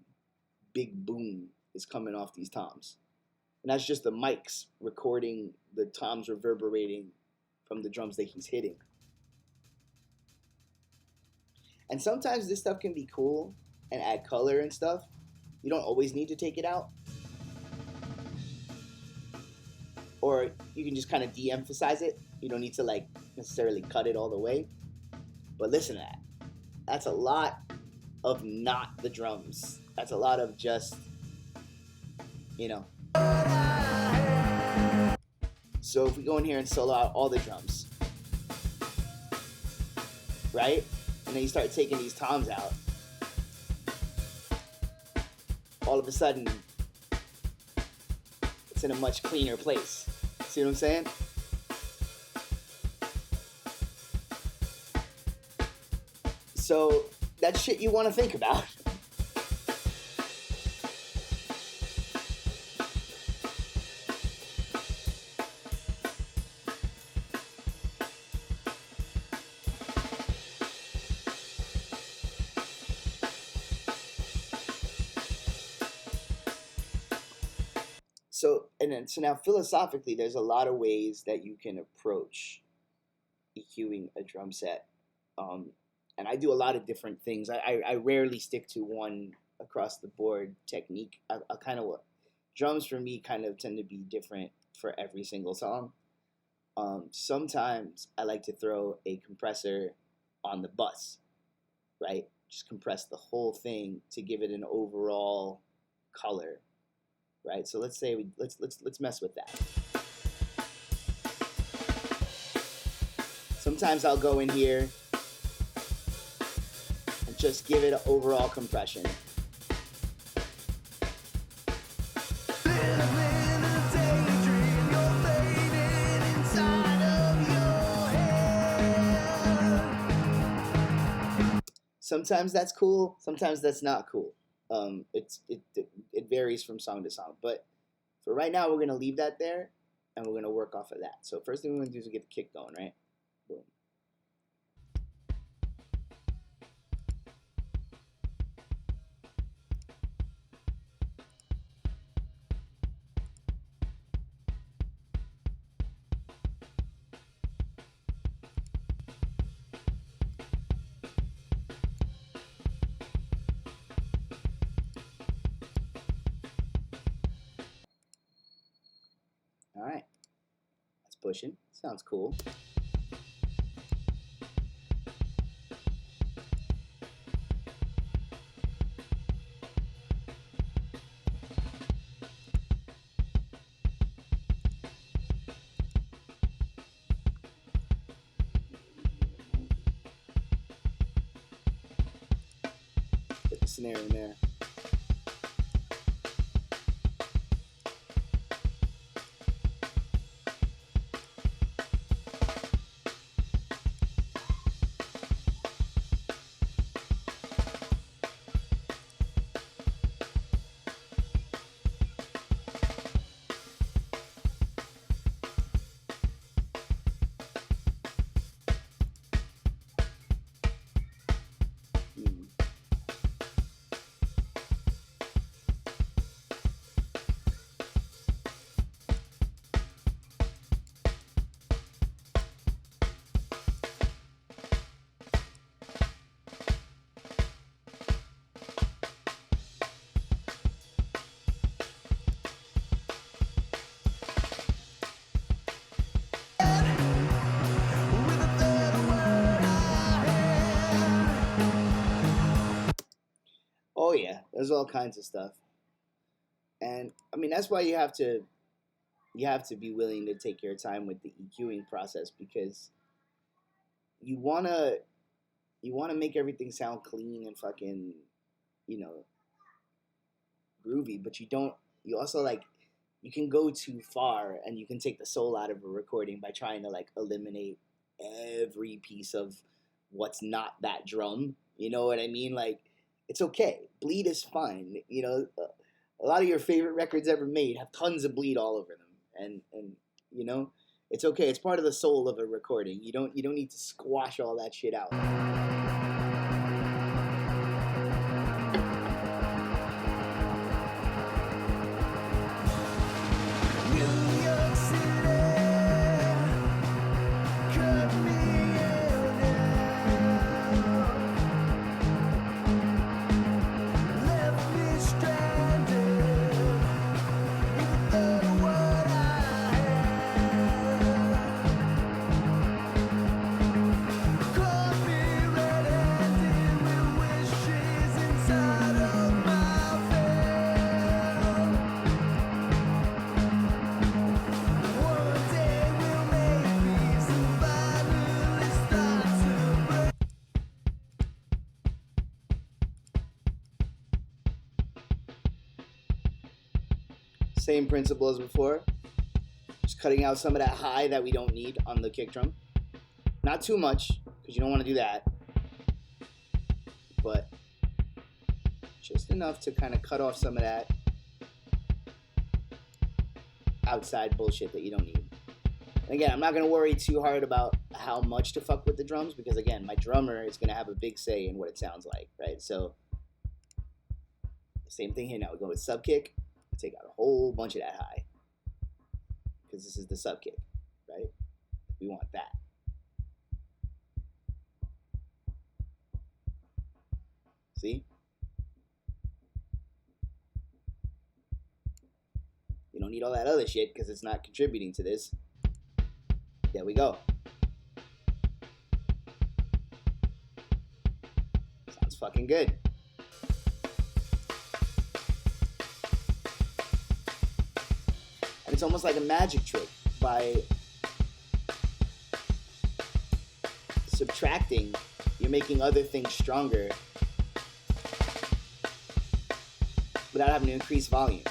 big boom is coming off these toms. And that's just the mics recording the toms reverberating from the drums that he's hitting. And sometimes this stuff can be cool and add color and stuff. You don't always need to take it out. Or you can just kind of de-emphasize it. You don't need to like necessarily cut it all the way. But listen to that. That's a lot of not the drums. That's a lot of just, So if we go in here and solo out all the drums, right? And then you start taking these toms out, all of a sudden, it's in a much cleaner place. See what I'm saying? So that's shit you want to think about. So now philosophically, there's a lot of ways that you can approach EQing a drum set. And I do a lot of different things. I rarely stick to one across the board technique. I kind of, drums for me kind of tend to be different for every single song. Sometimes I like to throw a compressor on the bus, right? Just compress the whole thing to give it an overall color. Right, so let's say let's mess with that. Sometimes I'll go in here and just give it an overall compression. Sometimes that's cool. Sometimes that's not cool. It varies from song to song, but for right now, we're gonna leave that there, and we're gonna work off of that. So first thing we're gonna do is get the kick going, right? Boom. All right, that's pushing. Sounds cool. Put the snare in there. There's all kinds of stuff. And I mean, that's why you have to be willing to take your time with the EQing process, because you wanna make everything sound clean and fucking, groovy, but you also like, you can go too far and you can take the soul out of a recording by trying to like eliminate every piece of what's not that drum. You know what I mean? Like, it's okay. Bleed is fine. A lot of your favorite records ever made have tons of bleed all over them, and it's okay. It's part of the soul of a recording. You don't need to squash all that shit out. Same principle as before. Just cutting out some of that high that we don't need on the kick drum. Not too much, because you don't want to do that. But just enough to kind of cut off some of that outside bullshit that you don't need. And again, I'm not going to worry too hard about how much to fuck with the drums, because again, my drummer is going to have a big say in what it sounds like, right? So, same thing here now. We go with sub kick. Take out a whole bunch of that high, because this is the sub kick, right? We want that. See? You don't need all that other shit because it's not contributing to this. There we go. Sounds fucking good. It's almost like a magic trick. By subtracting, you're making other things stronger without having to increase volume.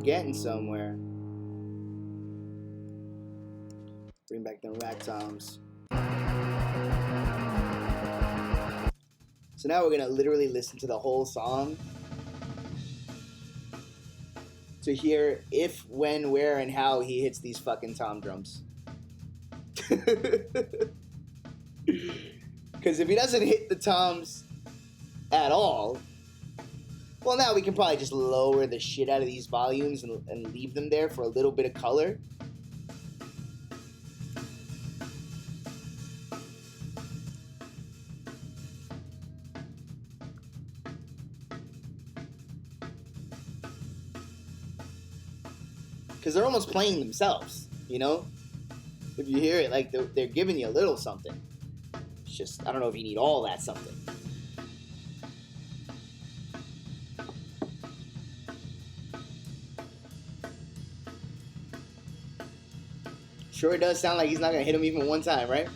Getting somewhere. Bring back them rack toms. So now we're gonna literally listen to the whole song to hear if, when, where, and how he hits these fucking tom drums. Because if he doesn't hit the toms at all, well, now we can probably just lower the shit out of these volumes and leave them there for a little bit of color. because they're almost playing themselves, you know? If you hear it, like they're giving you a little something. It's just, I don't know if you need all that something. Sure does sound like he's not going to hit him even one time, right?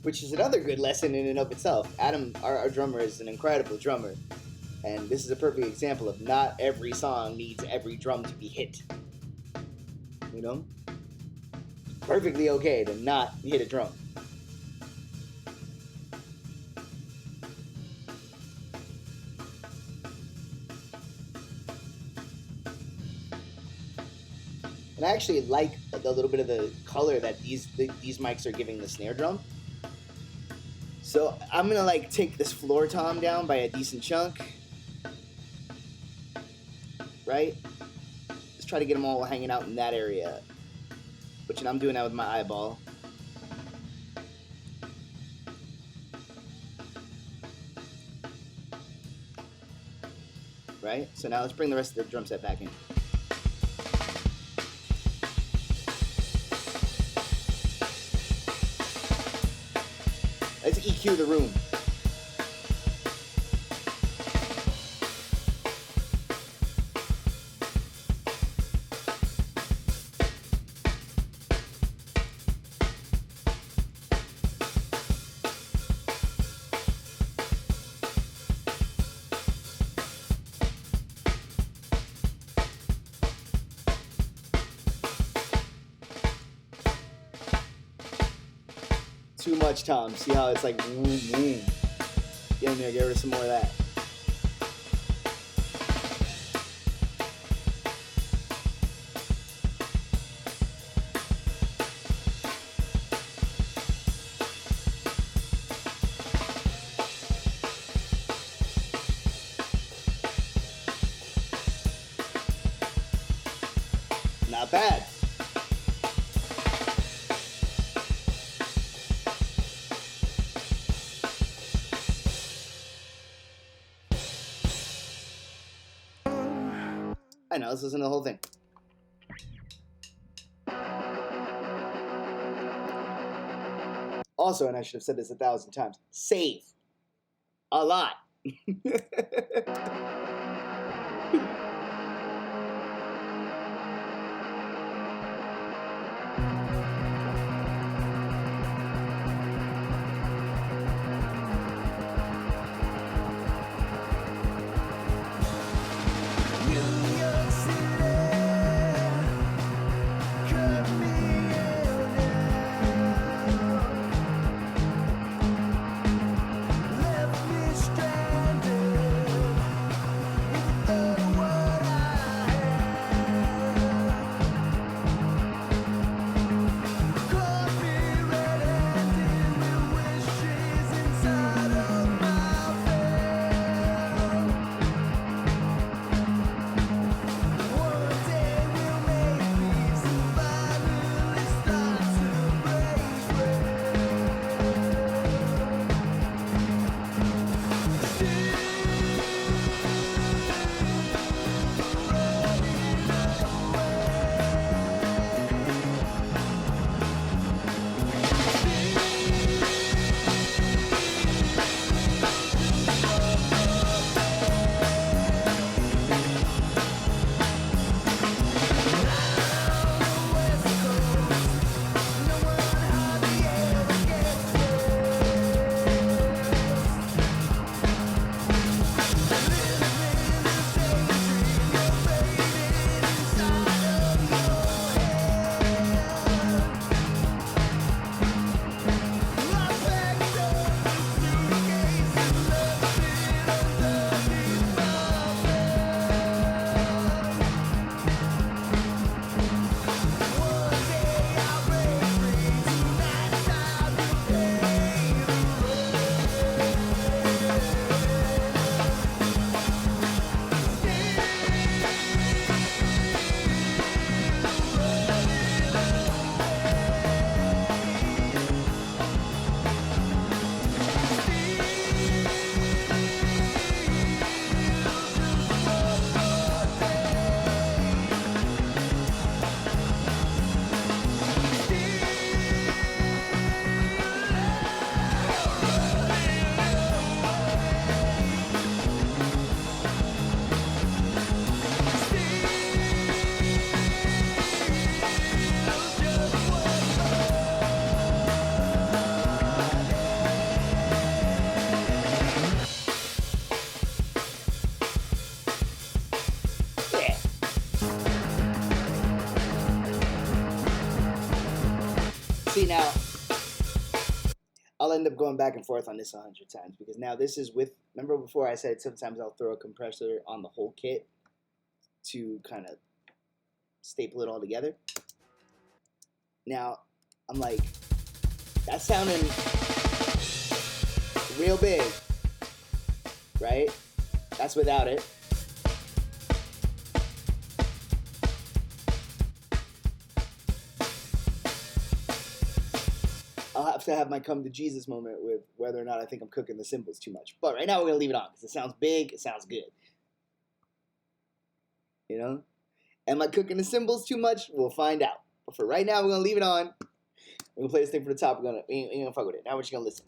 Which is another good lesson in and of itself. Adam, our drummer, is an incredible drummer. And this is a perfect example of not every song needs every drum to be hit. You know? Perfectly okay to not hit a drum. And I actually like the little bit of the color that these mics are giving the snare drum. So I'm gonna like take this floor tom down by a decent chunk, right? Let's try to get them all hanging out in that area, which I'm doing that with my eyeball. Right? So now let's bring the rest of the drum set back in. Let's EQ the room. Too much tom. See how it's like Get in there, get rid of some more of that. Not bad. I know, let's listen to the whole thing. Also, and I should have said this 1,000 times, save a lot. See, now I'll end up going back and forth on this 100 times because now this is with. Remember before I said sometimes I'll throw a compressor on the whole kit to kind of staple it all together. Now I'm like, that's sounding real big, right? That's without it. I'll have to have my come to Jesus moment with whether or not I think I'm cooking the cymbals too much. But right now we're gonna leave it on because it sounds big, it sounds good. You know? Am I cooking the cymbals too much? We'll find out. But for right now, we're gonna leave it on. We're gonna play this thing from the top. We ain't gonna fuck with it. Now we're just gonna listen.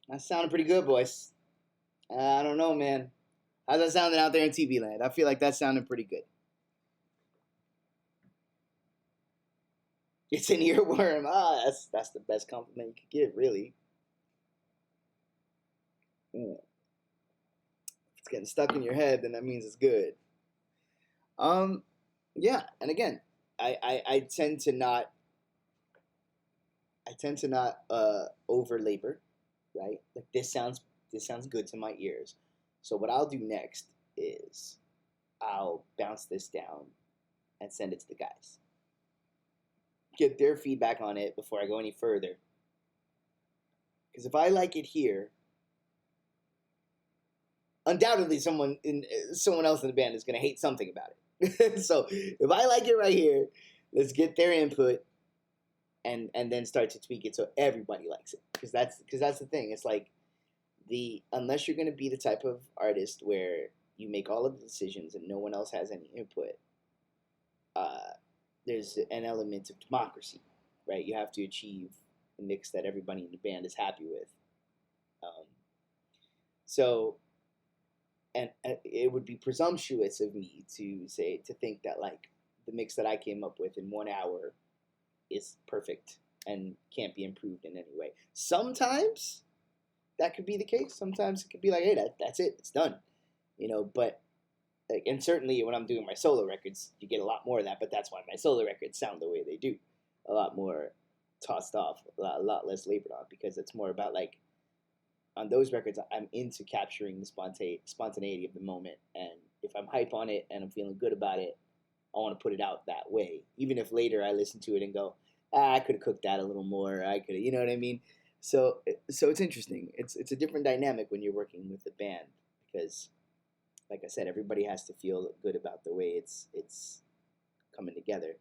That sounded pretty good, boys. I don't know, man. How's that sounding out there in TV land? I feel like that sounded pretty good. It's an earworm. Ah, that's the best compliment you could give, really. Mm. If it's getting stuck in your head, then that means it's good. Um, yeah, and again, I tend to not over labor, right? Like this sounds good to my ears. So what I'll do next is I'll bounce this down and send it to the guys. Get their feedback on it before I go any further. Because if I like it here, undoubtedly someone else in the band is going to hate something about it. So if I like it right here, let's get their input and then start to tweak it so everybody likes it. Because that's the thing. It's like the unless you're going to be the type of artist where you make all of the decisions and no one else has any input, uh, there's an element of democracy, right? You have to achieve a mix that everybody in the band is happy with. Um, so, and it would be presumptuous of me to think that like the mix that I came up with in 1 hour is perfect and can't be improved in any way. Sometimes that could be the case. Sometimes it could be like, hey, that's it, it's done, But like, and certainly when I'm doing my solo records, you get a lot more of that. But that's why my solo records sound the way they do, a lot more tossed off, a lot less labored on, because it's more about like on those records, I'm into capturing the spontaneity of the moment, and if I'm hype on it and I'm feeling good about it, I want to put it out that way. Even if later I listen to it and go, I could have cooked that a little more. I could have, you know what I mean? So it's interesting. It's a different dynamic when you're working with the band because, like I said, everybody has to feel good about the way it's coming together.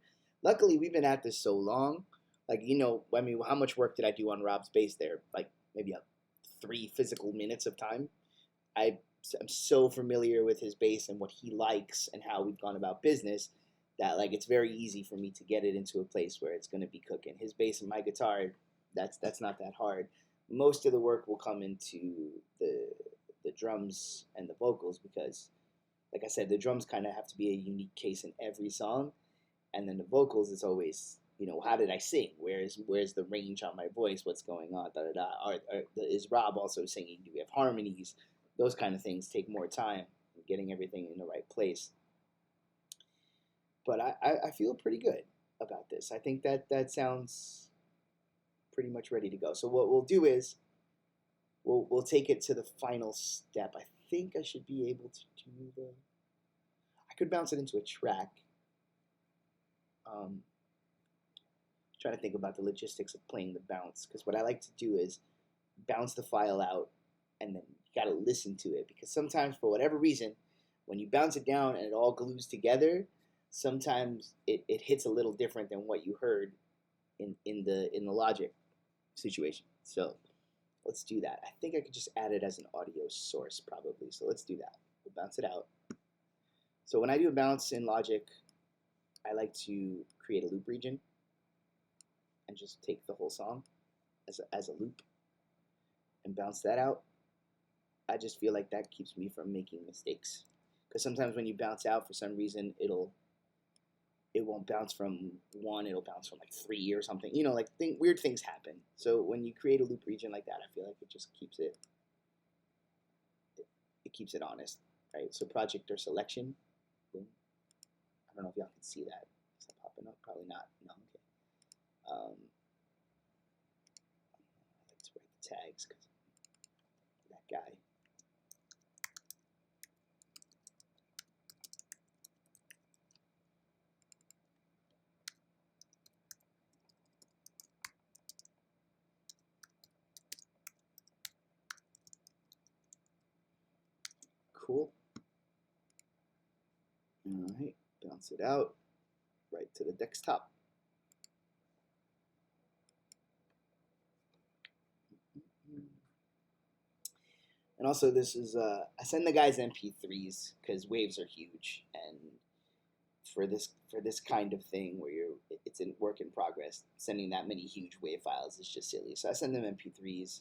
Luckily, we've been at this so long. Like I mean, how much work did I do on Rob's bass there? Like maybe 3 physical minutes of time. I am so familiar with his bass and what he likes and how we've gone about business that like it's very easy for me to get it into a place where it's going to be cooking. His bass and my guitar, that's not that hard. Most of the work will come into the drums and the vocals because, like I said, the drums kind of have to be a unique case in every song, and then the vocals is always how did I sing? Where's the range on my voice? What's going on? Da da da. Is Rob also singing? Do we have harmonies? Those kind of things take more time, getting everything in the right place. But I feel pretty good about this. I think that sounds pretty much ready to go. So what we'll do is we'll take it to the final step. I think I should be able to do the. I could bounce it into a track. Trying to think about the logistics of playing the bounce because what I like to do is bounce the file out and then you got to listen to it because sometimes for whatever reason when you bounce it down and it all glues together sometimes it hits a little different than what you heard in the Logic situation. So let's do that. I think I could just add it as an audio source probably. So let's do that. We'll bounce it out. So when I do a bounce in Logic, I like to create a loop region and just take the whole song as a loop and bounce that out. I just feel like that keeps me from making mistakes. Because sometimes when you bounce out, for some reason, it won't bounce from 1, it'll bounce from like 3 or something. Like weird things happen. So when you create a loop region like that, I feel like it just keeps it keeps it honest, right? So project or selection, boom. I don't know if y'all can see that. Is that popping up? Probably not. No, okay. I like to write the tags because that guy. Cool. All right, bounce it out right to the desktop. And also, this is I send the guys MP3s because waves are huge, and for this kind of thing where it's in work in progress, sending that many huge wave files is just silly. So I send them MP3s,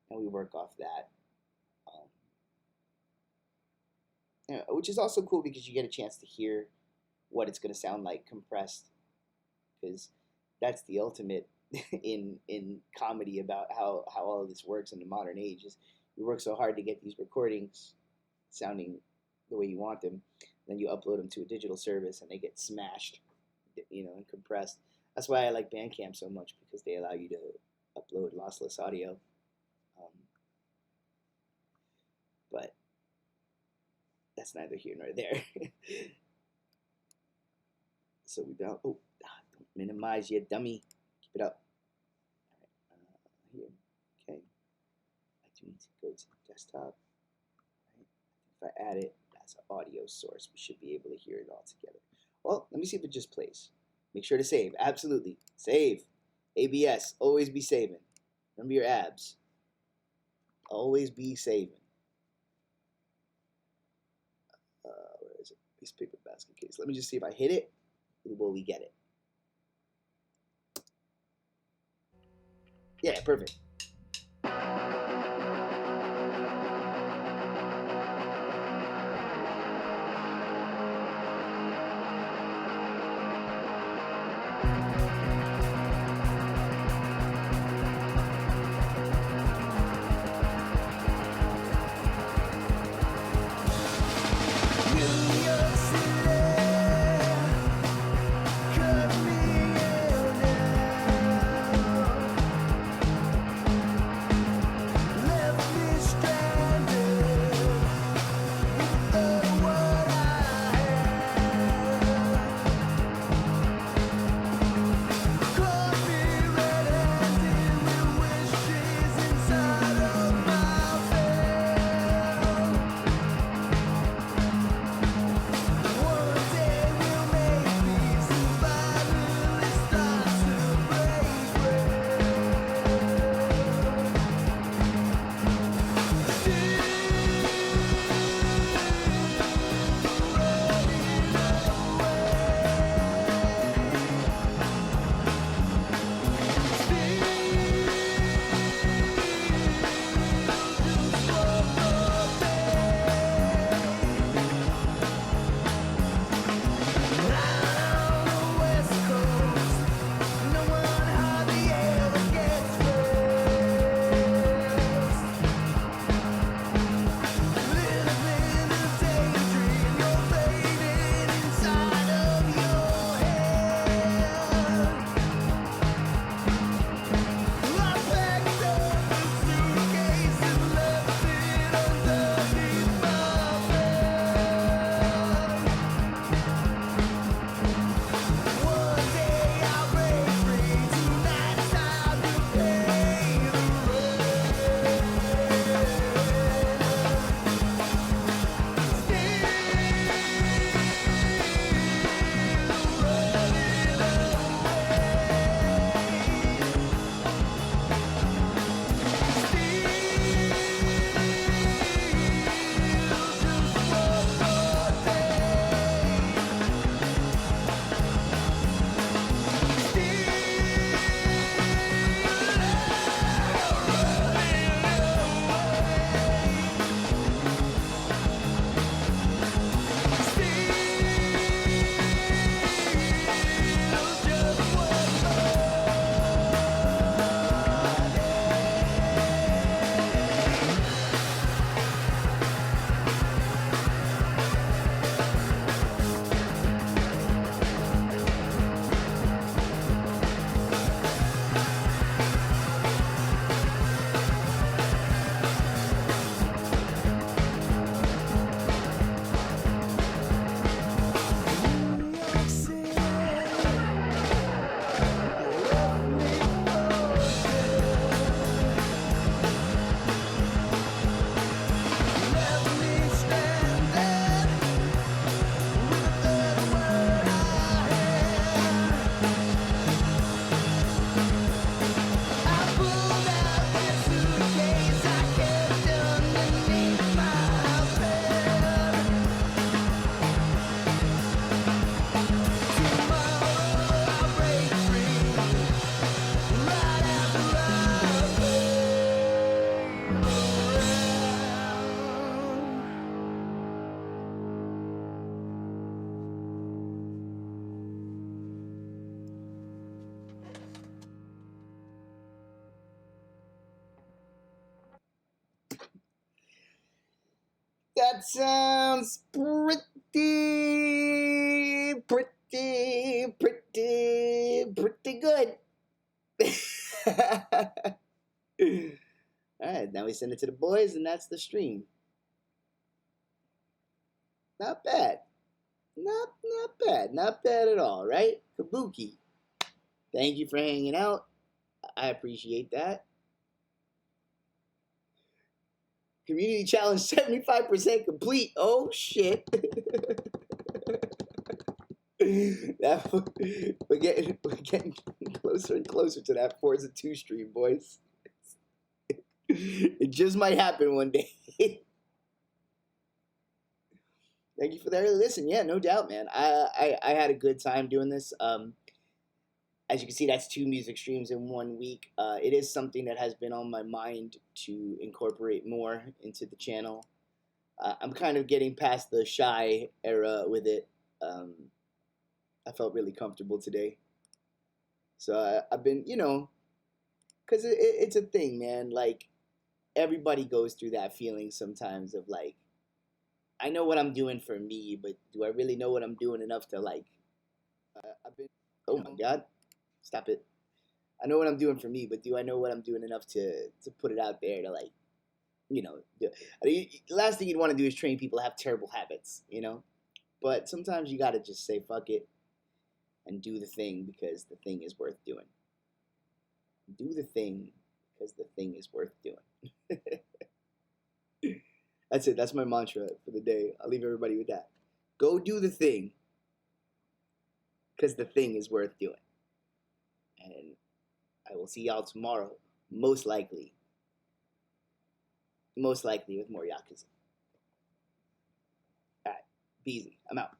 and we work off that. Which is also cool because you get a chance to hear what it's going to sound like compressed, because that's the ultimate in comedy about how all of this works in the modern age. Is you work so hard to get these recordings sounding the way you want them, then you upload them to a digital service and they get smashed, and compressed. That's why I like Bandcamp so much, because they allow you to upload lossless audio. But that's neither here nor there. So we don't. Oh, don't minimize your dummy. Keep it up. All right, here. Okay. I do need to go to the desktop. Right. If I add it as an audio source, we should be able to hear it all together. Well, let me see if it just plays. Make sure to save. Absolutely. Save. ABS. Always be saving. Remember your abs. Always be saving. Where is it? Piece of paper basket case. Let me just see if I hit it. Will we get it? Yeah, perfect. That sounds pretty good. All right, now we send it to the boys, and that's the stream. Not bad. Not bad. Not bad at all, right? Kabuki, thank you for hanging out. I appreciate that. Community challenge 75% complete. Oh shit. We're getting closer and closer to that Forza 2 stream, boys. It just might happen one day. Thank you for the early listen. Yeah, no doubt, man. I had a good time doing this. As you can see, that's 2 music streams in 1 week. It is something that has been on my mind to incorporate more into the channel. I'm kind of getting past the shy era with it. I felt really comfortable today. So I've been, because it's a thing, man. Like, everybody goes through that feeling sometimes of like, I know what I'm doing for me, but do I really know what I'm doing enough to like? I've been. Oh my God, stop it! I know what I'm doing for me, but do I know what I'm doing enough to put it out there to like, the last thing you'd want to do is train people to have terrible habits, But sometimes you gotta just say fuck it and do the thing because the thing is worth doing. Do the thing because the thing is worth doing. That's it. That's my mantra for the day. I'll leave everybody with that. Go do the thing because the thing is worth doing. And I will see y'all tomorrow, most likely. Most likely with more Yakuza. All right. Be easy. I'm out.